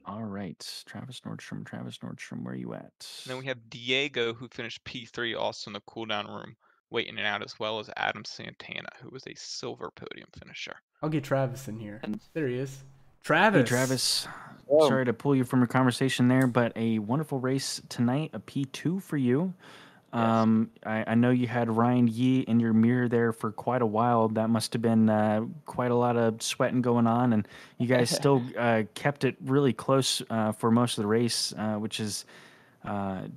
All right, Travis Nordstrom, where are you at? And then we have Diego, who finished P3, also in the cooldown room, waiting it out, as well as Adam Santana, who was a silver podium finisher. I'll get Travis in here. There he is. Travis. Hey, Travis. Sorry to pull you from your conversation there, but a wonderful race tonight, a P2 for you. Yes. I know you had Ryan Yee in your mirror there for quite a while. That must have been quite a lot of sweating going on, and you guys still kept it really close for most of the race, which is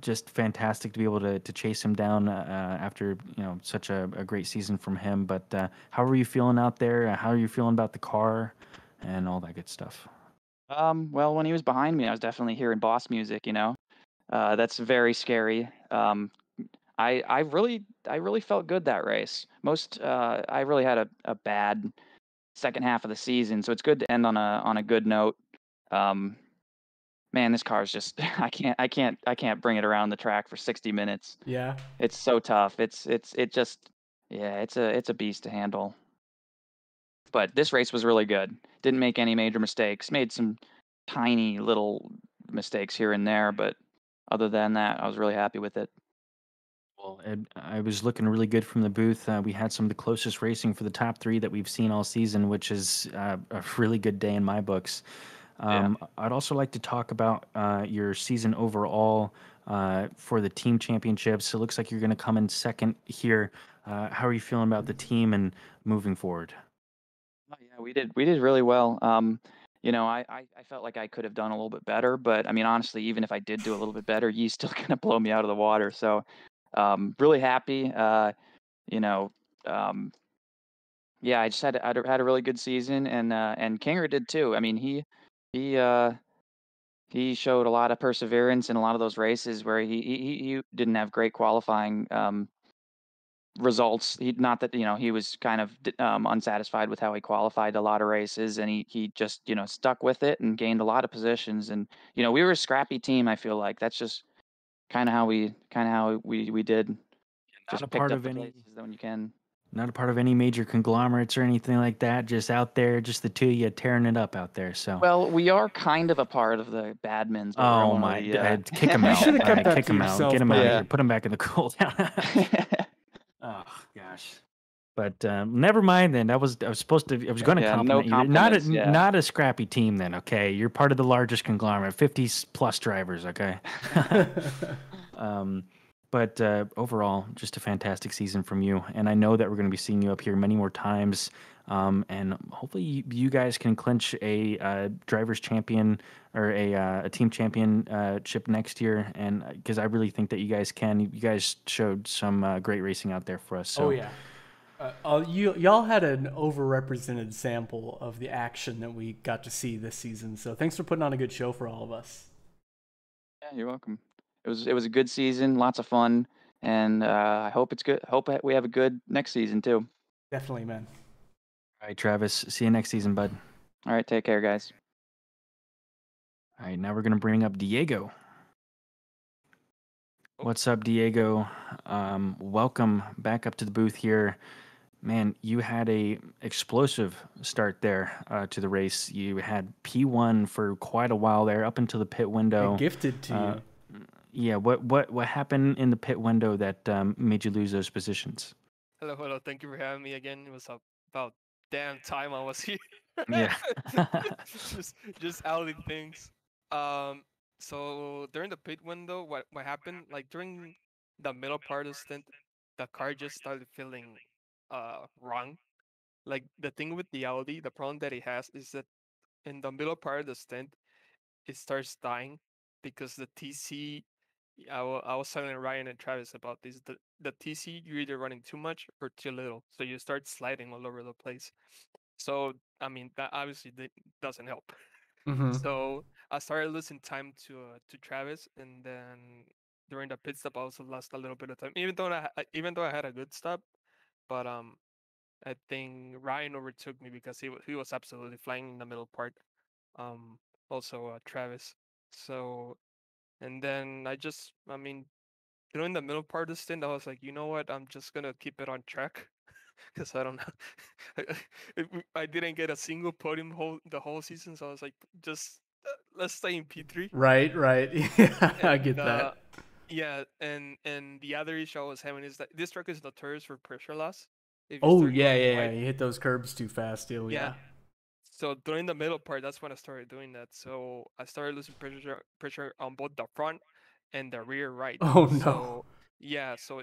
just fantastic to be able to chase him down after such a great season from him. But how are you feeling out there? How are you feeling about the car and all that good stuff? Well, when he was behind me, I was definitely hearing boss music, That's very scary. I really felt good that race. I really had a bad second half of the season, so it's good to end on a good note. Um, Man, this car is just I can't bring it around the track for 60 minutes. Yeah. It's so tough. It just yeah, it's a beast to handle. But this race was really good. Didn't make any major mistakes. Made some tiny little mistakes here and there, but other than that, I was really happy with it. Well, I was looking really good from the booth. We had some of the closest racing for the top three that we've seen all season, which is a really good day in my books. I'd also like to talk about your season overall for the team championships. It looks like you're going to come in second here. How are you feeling about the team and moving forward? Oh, yeah, we did really well. I felt like I could have done a little bit better, but I mean, honestly, even if I did do a little bit better, Yee's still gonna blow me out of the water. So, really happy. You know, um, yeah, I had a really good season, and Kinger did too. I mean, he uh he showed a lot of perseverance in a lot of those races where he didn't have great qualifying results. He not that he was kind of unsatisfied with how he qualified a lot of races, and he just stuck with it and gained a lot of positions. And we were a scrappy team. I feel like that's just kind of how we did. Not a Just picked part up of the any, places when you can. not a part of any major conglomerates or anything like that. Just out there, just the two of you tearing it up out there. So. Well, we are kind of a part of the Badmins, but we're Oh one of my! the. Kick him You out! should have kept that Kick to him out! Get yourself, him out of buddy. here! Put him back in the cool down. Oh gosh. But never mind then. I was supposed to. I was going to Yeah, no compliment you. compliments, yeah. Not a scrappy team then. Okay, you're part of the largest conglomerate, 50 plus drivers. Okay. But overall, just a fantastic season from you, and I know that we're going to be seeing you up here many more times. And hopefully, you guys can clinch a drivers champion or a team championship next year. And because I really think that you guys can. You guys showed some great racing out there for us. So. Oh yeah. Y'all had an overrepresented sample of the action that we got to see this season. So thanks for putting on a good show for all of us. Yeah, you're welcome. It was a good season, lots of fun, and I hope it's good. Hope we have a good next season too. Definitely, man. All right, Travis. See you next season, bud. All right, take care, guys. All right, now we're gonna bring up Diego. What's up, Diego? Welcome back up to the booth here. Man, you had a explosive start there to the race. You had P1 for quite a while there, up until the pit window. Gifted to you. Yeah. What happened in the pit window that made you lose those positions? Hello. Thank you for having me again. It was about damn time I was here. Yeah. just outing things. So during the pit window, what happened? Like during the middle part of the stint, the car just started feeling wrong. Like the thing with the Audi, the problem that it has is that in the middle part of the stint, it starts dying because the TC. I was telling Ryan and Travis about this. The TC, you're either running too much or too little, so you start sliding all over the place. So I mean that obviously doesn't help. Mm-hmm. So I started losing time to Travis, and then during the pit stop, I also lost a little bit of time. Even though I had a good stop, but I think Ryan overtook me because he was absolutely flying in the middle part. Also Travis. So and then I mean, during the middle part of the stint, I was like, you know what? I'm just gonna keep it on track because I don't know. I didn't get a single podium the whole season, so I was like, just let's stay in P3. Right. Yeah, I get that. Yeah, and the other issue I was having is that this truck is notorious for pressure loss. Oh yeah. You hit those curbs too fast. Oh yeah. So during the middle part, that's when I started doing that. So I started losing pressure on both the front and the rear right. Oh no. So yeah, so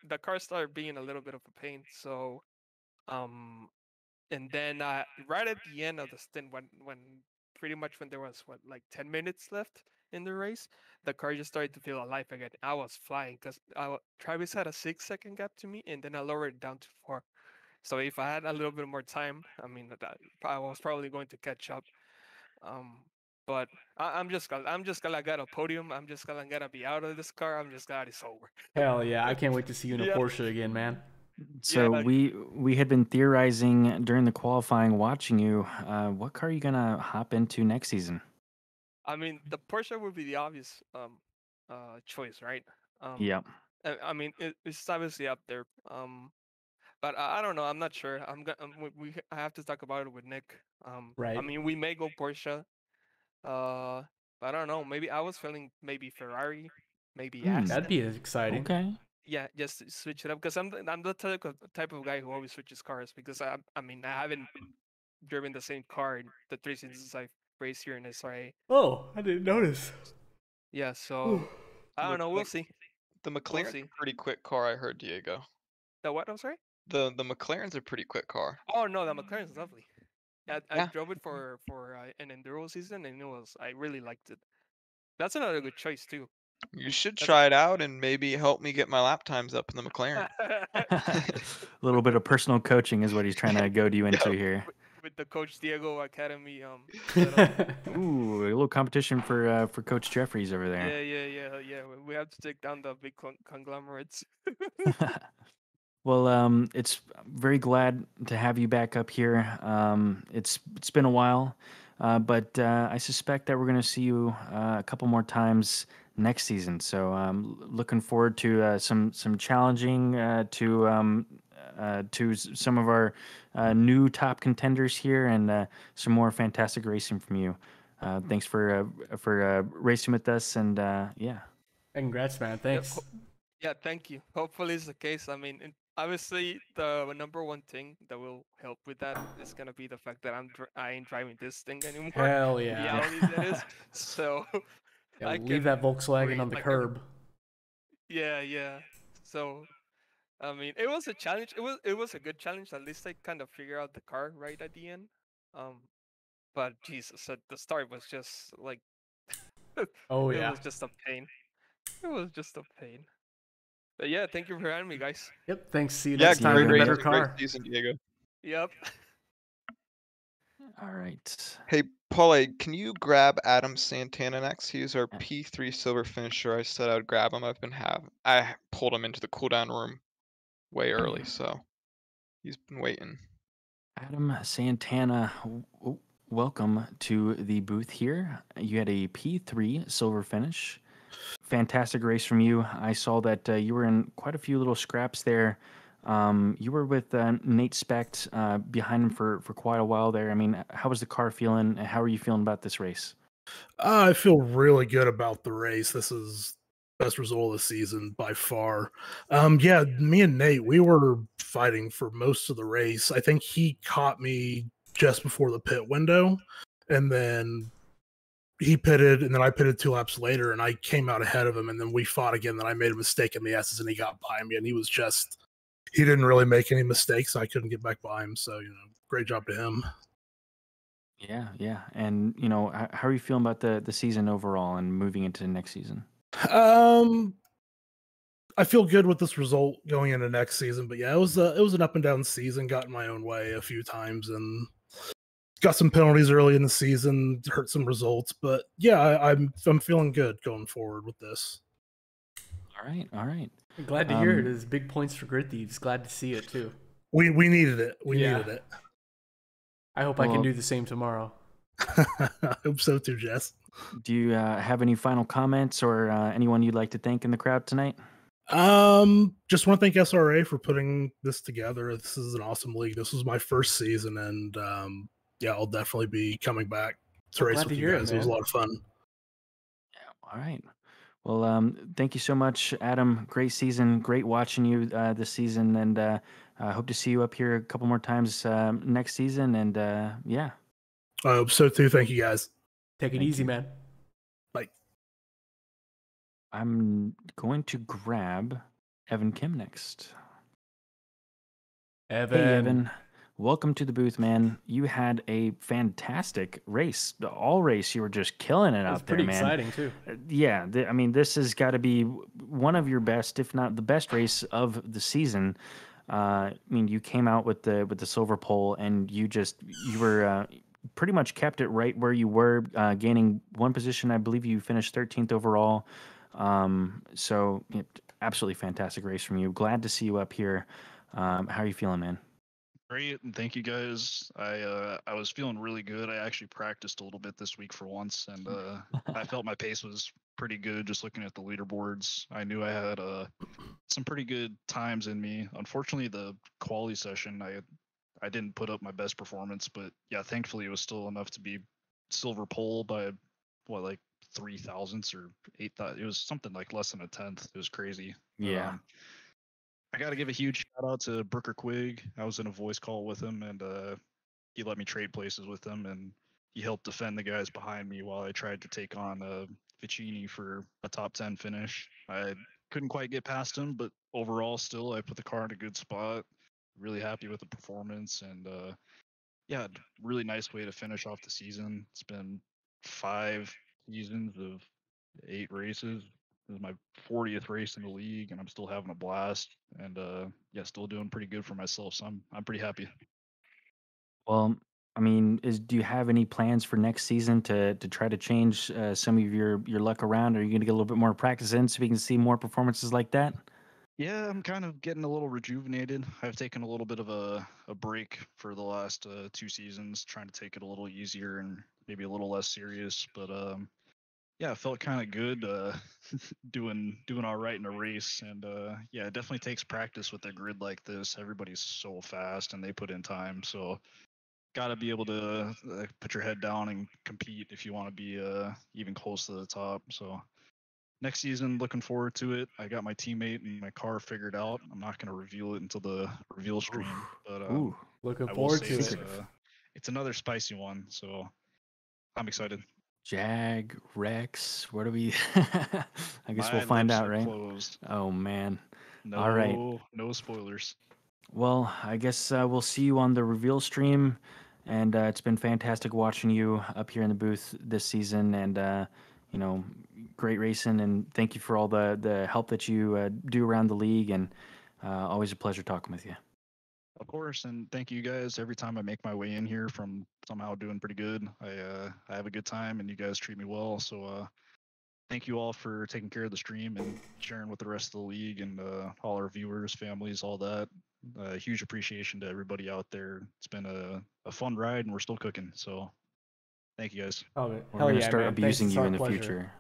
the car started being a little bit of a pain. So and then right at the end of the stint, when pretty much when there was like 10 minutes left in the race, the car just started to feel alive again. I was flying because Travis had a 6-second gap to me, and then I lowered it down to 4. So if I had a little bit more time, I mean, I was probably going to catch up. Um, But I'm just gonna get a podium. I'm just gonna be out of this car. I'm just gonna sober. Hell yeah! I can't wait to see you in a Yeah. Porsche again, man. So Yeah. we had been theorizing during the qualifying, watching you. What car are you gonna hop into next season? I mean, the Porsche would be the obvious choice, right? Yeah. I mean, it's obviously up there. But I don't know. I'm not sure. I have to talk about it with Nick. I Right. mean, we may go Porsche. But I don't know. Maybe I was feeling maybe Ferrari, maybe Aston. That'd be exciting. Okay. Yeah, just to switch it up because I'm the type of guy who always switches cars because I mean I haven't driven the same car in the 3 seasons I've raced here in SRA. Oh, I didn't notice. Yeah, so I don't know. We'll see. The McLaren's a pretty quick car, I heard, Diego. The what? I'm sorry. The McLaren's a pretty quick car. Oh no, the McLaren's lovely. I Yeah. drove it for an enduro season and I really liked it. That's another good choice too. You should try it out and maybe help me get my lap times up in the McLaren. A little bit of personal coaching is what he's trying to goad you into here. With the Coach Diego Academy. Ooh, a little competition for Coach Jeffries over there. Yeah. We have to take down the big conglomerates. Well, it's very glad to have you back up here. It's been a while, but I suspect that we're going to see you a couple more times next season. So looking forward to some challenging to some of our new top contenders here and some more fantastic racing from you. Thanks for racing with us and yeah. Congrats, man. Thanks. Yeah, thank you. Hopefully it's the case. I mean, obviously the number one thing that will help with that is gonna be the fact that I ain't driving this thing anymore. Hell yeah. Reality that is. So yeah, leave that Volkswagen on the curb. Yeah. So I mean, it was a challenge. It was a good challenge. At least I kind of figured out the car right at the end. But Jesus, the start was just like oh yeah. It was just a pain. It was just a pain. But yeah, thank you for having me, guys. Yep, thanks. See you next time in a better car. Great season, Diego. Yep. All right. Hey, Paulie, can you grab Adam Santana next? He's our P3 silver finisher. I said I would grab him. I pulled him into the cooldown room way early, so he's been waiting. Adam Santana, welcome to the booth here. You had a P3 silver finish. Fantastic race from you. I saw that you were in quite a few little scraps there. You were with Nate Specht behind him for quite a while there. I mean, how was the car feeling? How are you feeling about this race? I feel really good about the race. This is best result of the season by far. Yeah, me and Nate, we were fighting for most of the race. I think he caught me just before the pit window, and then he pitted, and then I pitted 2 laps later, and I came out ahead of him, and then we fought again. Then I made a mistake in the S's, and he got by me, and he didn't really make any mistakes. I couldn't get back by him, so great job to him. Yeah, and how are you feeling about the season overall and moving into the next season? I feel good with this result going into next season, but yeah, it was an up and down season. Got in my own way a few times and got some penalties early in the season, hurt some results, but yeah, I'm feeling good going forward with this. All right. Glad to hear it. It's big points for Grid Thieves. Glad to see it too. We needed it. We needed it. I hope I can do the same tomorrow. I hope so too, Jess. Do you have any final comments or anyone you'd like to thank in the crowd tonight? Just want to thank SRA for putting this together. This is an awesome league. This was my first season, and yeah, I'll definitely be coming back to race with you guys. It was a lot of fun. Yeah, all right. Well, thank you so much, Adam. Great season. Great watching you this season, and I hope to see you up here a couple more times next season. And yeah, I hope so too. Thank you, guys. Take it easy, man. Bye. I'm going to grab Evan Kim next. Evan. Hey, Evan. Welcome to the booth, man. You had a fantastic race. All race, you were just killing it out there, man. Pretty exciting, too. Yeah, I mean, this has got to be one of your best, if not the best race of the season. I mean, you came out with the silver pole, and you pretty much kept it right where you were, gaining one position. I believe you finished 13th overall. So absolutely fantastic race from you. Glad to see you up here. How are you feeling, man? Great, and thank you guys. I was feeling really good. I actually practiced a little bit this week for once, and I felt my pace was pretty good. Just looking at the leaderboards, I knew I had some pretty good times in me. Unfortunately, the quali session, I didn't put up my best performance, but yeah, thankfully it was still enough to be silver pole by what, like 3 thousandths or 8 thousand. It was something like less than a tenth. It was crazy. Yeah. I got to give a huge shout out to Brooker Quigg. I was in a voice call with him, and he let me trade places with him, and he helped defend the guys behind me while I tried to take on Vicini for a top 10 finish. I couldn't quite get past him, but overall, still, I put the car in a good spot. Really happy with the performance, and yeah, really nice way to finish off the season. It's been 5 seasons of 8 races. This is my 40th race in the league, and I'm still having a blast. And yeah, still doing pretty good for myself. So I'm pretty happy. Well, I mean, do you have any plans for next season to try to change some of your luck around? Are you going to get a little bit more practice in so we can see more performances like that? Yeah, I'm kind of getting a little rejuvenated. I've taken a little bit of a break for the last 2 seasons, trying to take it a little easier and maybe a little less serious. But yeah, it felt kind of good doing all right in a race, and yeah, it definitely takes practice with a grid like this. Everybody's so fast, and they put in time, so got to be able to put your head down and compete if you want to be even close to the top. So next season, looking forward to it. I got my teammate and my car figured out. I'm not going to reveal it until the reveal stream, but looking I will forward say to it. It's another spicy one, so I'm excited. Jag, Rex, what do we? I guess My we'll find lips out, are right? closed. Oh man. No, All right. no spoilers. Well, I guess we'll see you on the reveal stream, and it's been fantastic watching you up here in the booth this season, and you know, great racing, and thank you for all the help that you do around the league, and always a pleasure talking with you. Of course, and thank you guys. Every time I make my way in here from somehow doing pretty good, I have a good time, and you guys treat me well. So thank you all for taking care of the stream and sharing with the rest of the league and all our viewers, families, all that. Huge appreciation to everybody out there. It's been a fun ride, and we're still cooking. So thank you guys. Oh, We're hell gonna yeah, start man. abusing Thanks, you it's in our the pleasure.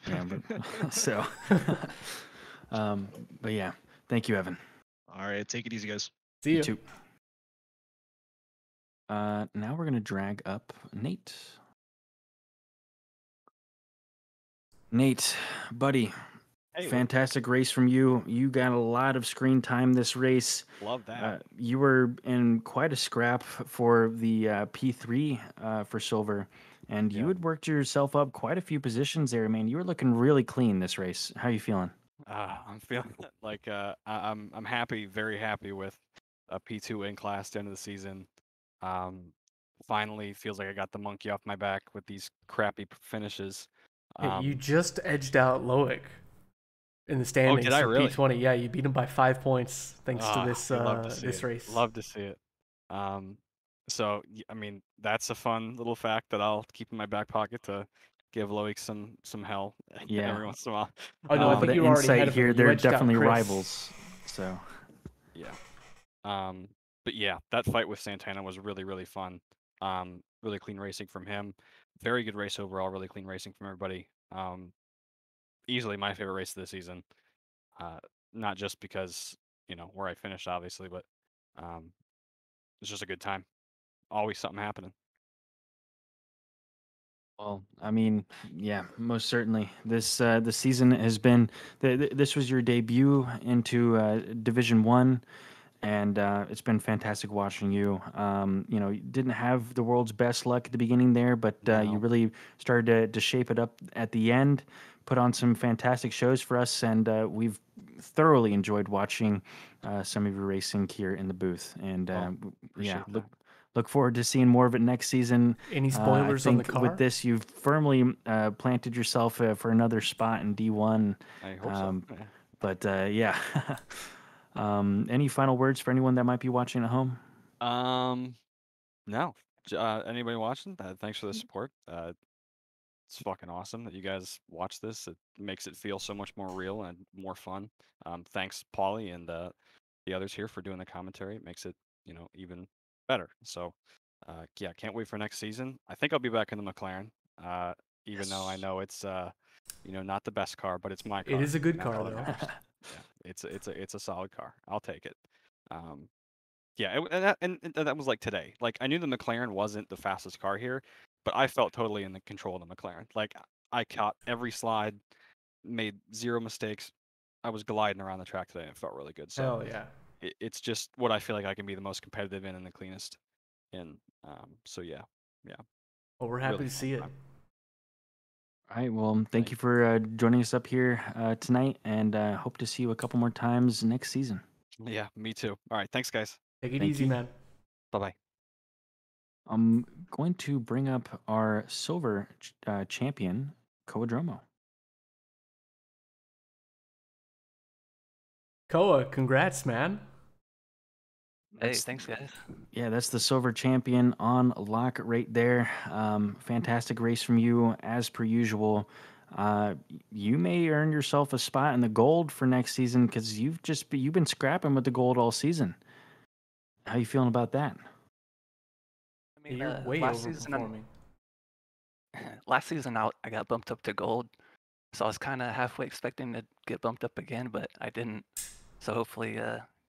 future. Yeah, but so, but yeah, thank you, Evan. All right, take it easy, guys. See you. You too. Now we're gonna drag up Nate. Nate, buddy, Hey, fantastic race from you. You got a lot of screen time this race. love that. You were in quite a scrap for the P3 for silver, and you Yeah. had worked yourself up quite a few positions there. Man, you were looking really clean this race. How are you feeling? I'm feeling like I'm happy, very happy with a P2 in class at the end of the season. Finally feels like I got the monkey off my back with these crappy finishes. Hey, you just edged out Loic in the standings. did I for really? P20. Yeah, you beat him by 5 points thanks to this love to see this it. race. Love to see it. So I mean, that's a fun little fact that I'll keep in my back pocket to give Loic some hell Yeah. every once in a while. Oh no, I but think an you were already ahead insight of here. him. You They're edged out definitely Chris. rivals. So Yeah. But yeah, that fight with Santana was really, really fun. Really clean racing from him. Very good race overall. Really clean racing from everybody. Easily my favorite race of the season. Not just because where I finished, obviously, but it's just a good time. Always something happening. Well, I mean, yeah, most certainly. This the season has been. This was your debut into Division One, and it's been fantastic watching you. You didn't have the world's best luck at the beginning there, but you No. really started to shape it up at the end. Put on some fantastic shows for us, and we've thoroughly enjoyed watching some of your racing here in the booth. And yeah, appreciate look forward to seeing more of it next season. Any I spoilers on the think car? with this, you've firmly planted yourself for another spot in D1. I hope so. But yeah, any final words for anyone that might be watching at home? No, anybody watching, thanks for the support. It's fucking awesome that you guys watch this. It makes it feel so much more real and more fun. Thanks, Paulie, and the others here for doing the commentary. It makes it, even better. So, yeah, can't wait for next season. I think I'll be back in the McLaren, even though I know it's, not the best car, but it's my car. It is a good and that's car, all that though. matters. Yeah, it's a solid car. I'll take it. Yeah, and that was like today. Like I knew the McLaren wasn't the fastest car here, but I felt totally in the control of the McLaren. Like I caught every slide, made zero mistakes. I was gliding around the track today and it felt really good. So Hell yeah. it's just what I feel like I can be the most competitive in and the cleanest in. So yeah. Well, we're happy Really to fun see it. time. All right. Well, thank you for joining us up here tonight, and hope to see you a couple more times next season. Yeah, me too. All right, thanks guys. Take it Thank easy, you. man. Bye-bye. I'm going to bring up our silver champion, Koadromo. Koa, congrats, man. Hey, thanks, guys. Yeah, that's the silver champion on lock right there. Fantastic race from you, as per usual. You may earn yourself a spot in the gold for next season because you've been scrapping with the gold all season. How you feeling about that? I mean, You're way overperforming. Last season I got bumped up to gold, so I was kind of halfway expecting to get bumped up again, but I didn't. So hopefully,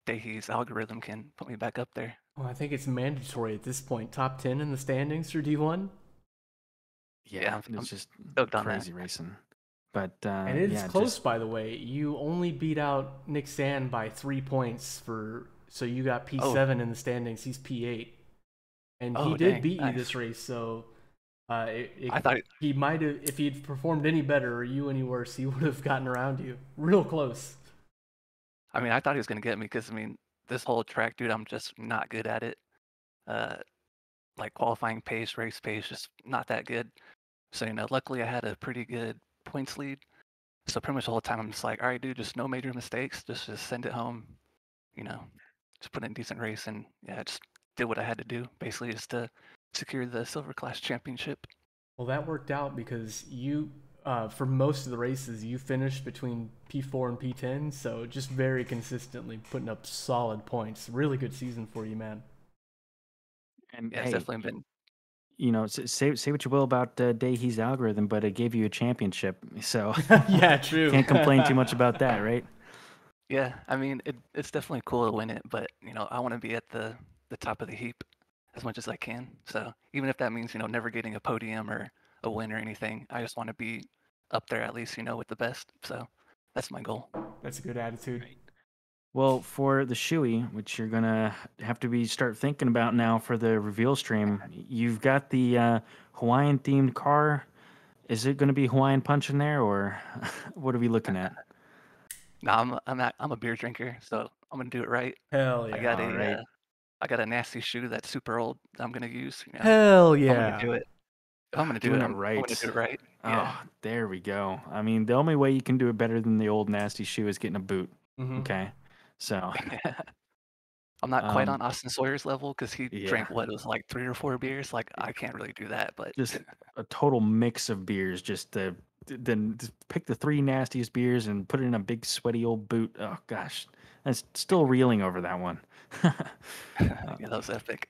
Dahi's algorithm can put me back up there. Well, I think it's mandatory at this point. Top 10 in the standings for D1. Yeah, I'm it's just stoked on crazy that. racing. But And it's yeah, close, by the way. You only beat out Nick Sand by 3 points so you got P7 in the standings. He's P8, and he did beat you this race. So I thought he might have, if he'd performed any better or you any worse, he would have gotten around you. Real close. I mean, I thought he was gonna get me because this whole track, dude, I'm just not good at it. Like qualifying pace, race pace, just not that good. So luckily I had a pretty good points lead. So pretty much the whole time I'm just like, all right, dude, just no major mistakes, just send it home. Just put in a decent race, and yeah, just did what I had to do, basically, just to secure the silver class championship. Well, that worked out because you, for most of the races, you finished between P4 and P10, so just very consistently putting up solid points. Really good season for you, man. And yeah, it's definitely been. Say what you will about Dahi's algorithm, but it gave you a championship, so yeah, true. Can't complain too much about that, right? Yeah, I mean, it's definitely cool to win it, but I want to be at the top of the heap as much as I can. So even if that means never getting a podium or a win or anything, I just want to be up there at least with the best. So that's my goal. That's a good attitude. Well, for the shoey, which you're gonna have to start thinking about now for the reveal stream, you've got the Hawaiian themed car. Is it going to be Hawaiian punch in there, or what are we looking at? No, I'm a beer drinker, so I'm gonna do it right. Hell yeah! I got a nasty shoe that's super old that I'm gonna use. Hell yeah! I'm gonna do it. If I'm gonna do it, I'm gonna do it right. Yeah. Oh, there we go. I mean, the only way you can do it better than the old nasty shoe is getting a boot. Mm-hmm. Okay, so I'm not quite on Austin Sawyer's level because he drank what it was like 3 or 4 beers. Like I can't really do that, but just a total mix of beers. Then pick the 3 nastiest beers and put it in a big sweaty old boot. Oh gosh, I'm still reeling over that one. Yeah, that was epic.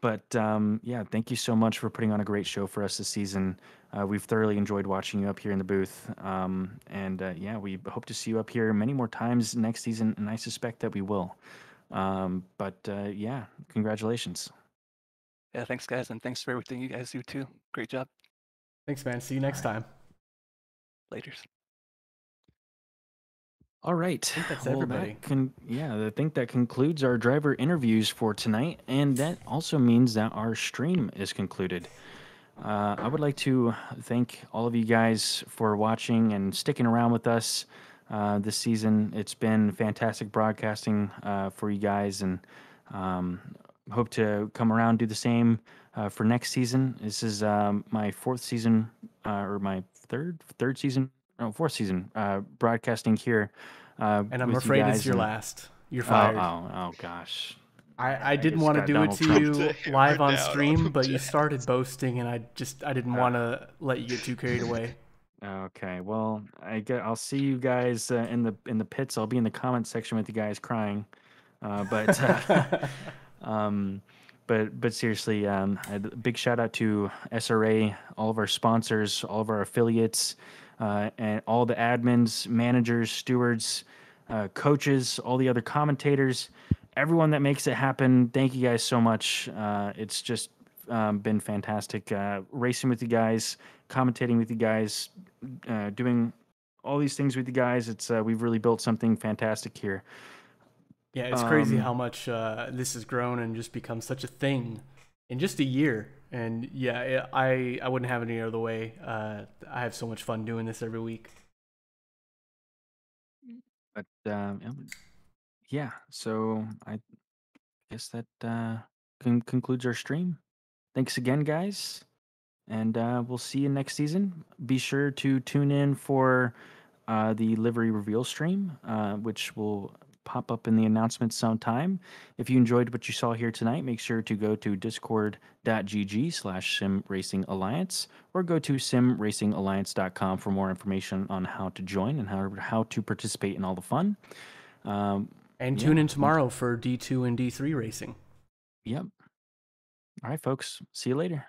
But yeah, thank you so much for putting on a great show for us this season. We've thoroughly enjoyed watching you up here in the booth. And yeah, we hope to see you up here many more times next season, and I suspect that we will. But yeah, congratulations. Yeah, thanks, guys, and thanks for everything you guys do too. Great job. Thanks, man. See you next time. Laters. All right. I think that's everybody. I think that concludes our driver interviews for tonight, and that also means that our stream is concluded. I would like to thank all of you guys for watching and sticking around with us this season. It's been fantastic broadcasting for you guys, and hope to come around and do the same for next season. This is my 4th season, or my third season. 4th season broadcasting here. And I'm afraid it's your last. You're fired. Oh gosh. I didn't just want to got do Donald it to Trump. you live on down on stream, him, but you Jack. started boasting, and I didn't want to let you get too carried away. Okay, well, I'll see you guys in the pits. I'll be in the comment section with you guys crying, but but seriously, a big shout out to SRA, all of our sponsors, all of our affiliates, and all the admins, managers, stewards, coaches, all the other commentators, everyone that makes it happen. Thank you guys so much. It's just been fantastic racing with you guys, commentating with you guys, doing all these things with you guys. It's we've really built something fantastic here. Yeah, it's crazy how much this has grown and just become such a thing in just a year. And yeah, I wouldn't have it any other way. I have so much fun doing this every week. But yeah, so I guess that concludes our stream. Thanks again, guys, and we'll see you next season. Be sure to tune in for the livery reveal stream, which will pop up in the announcements sometime. If you enjoyed what you saw here tonight, make sure to go to discord.gg/simracingalliance or go to simracingalliance.com for more information on how to join and how to participate in all the fun. And tune in tomorrow for D2 and D3 racing. Yep. All right, folks. See you later.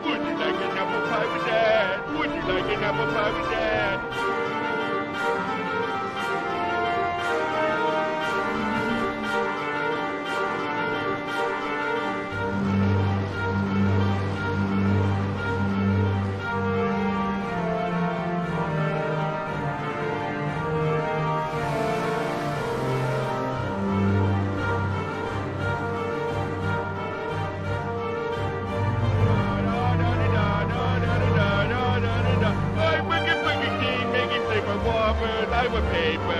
Would you like an apple pie with that? Would you like an apple pie with that? I would paper.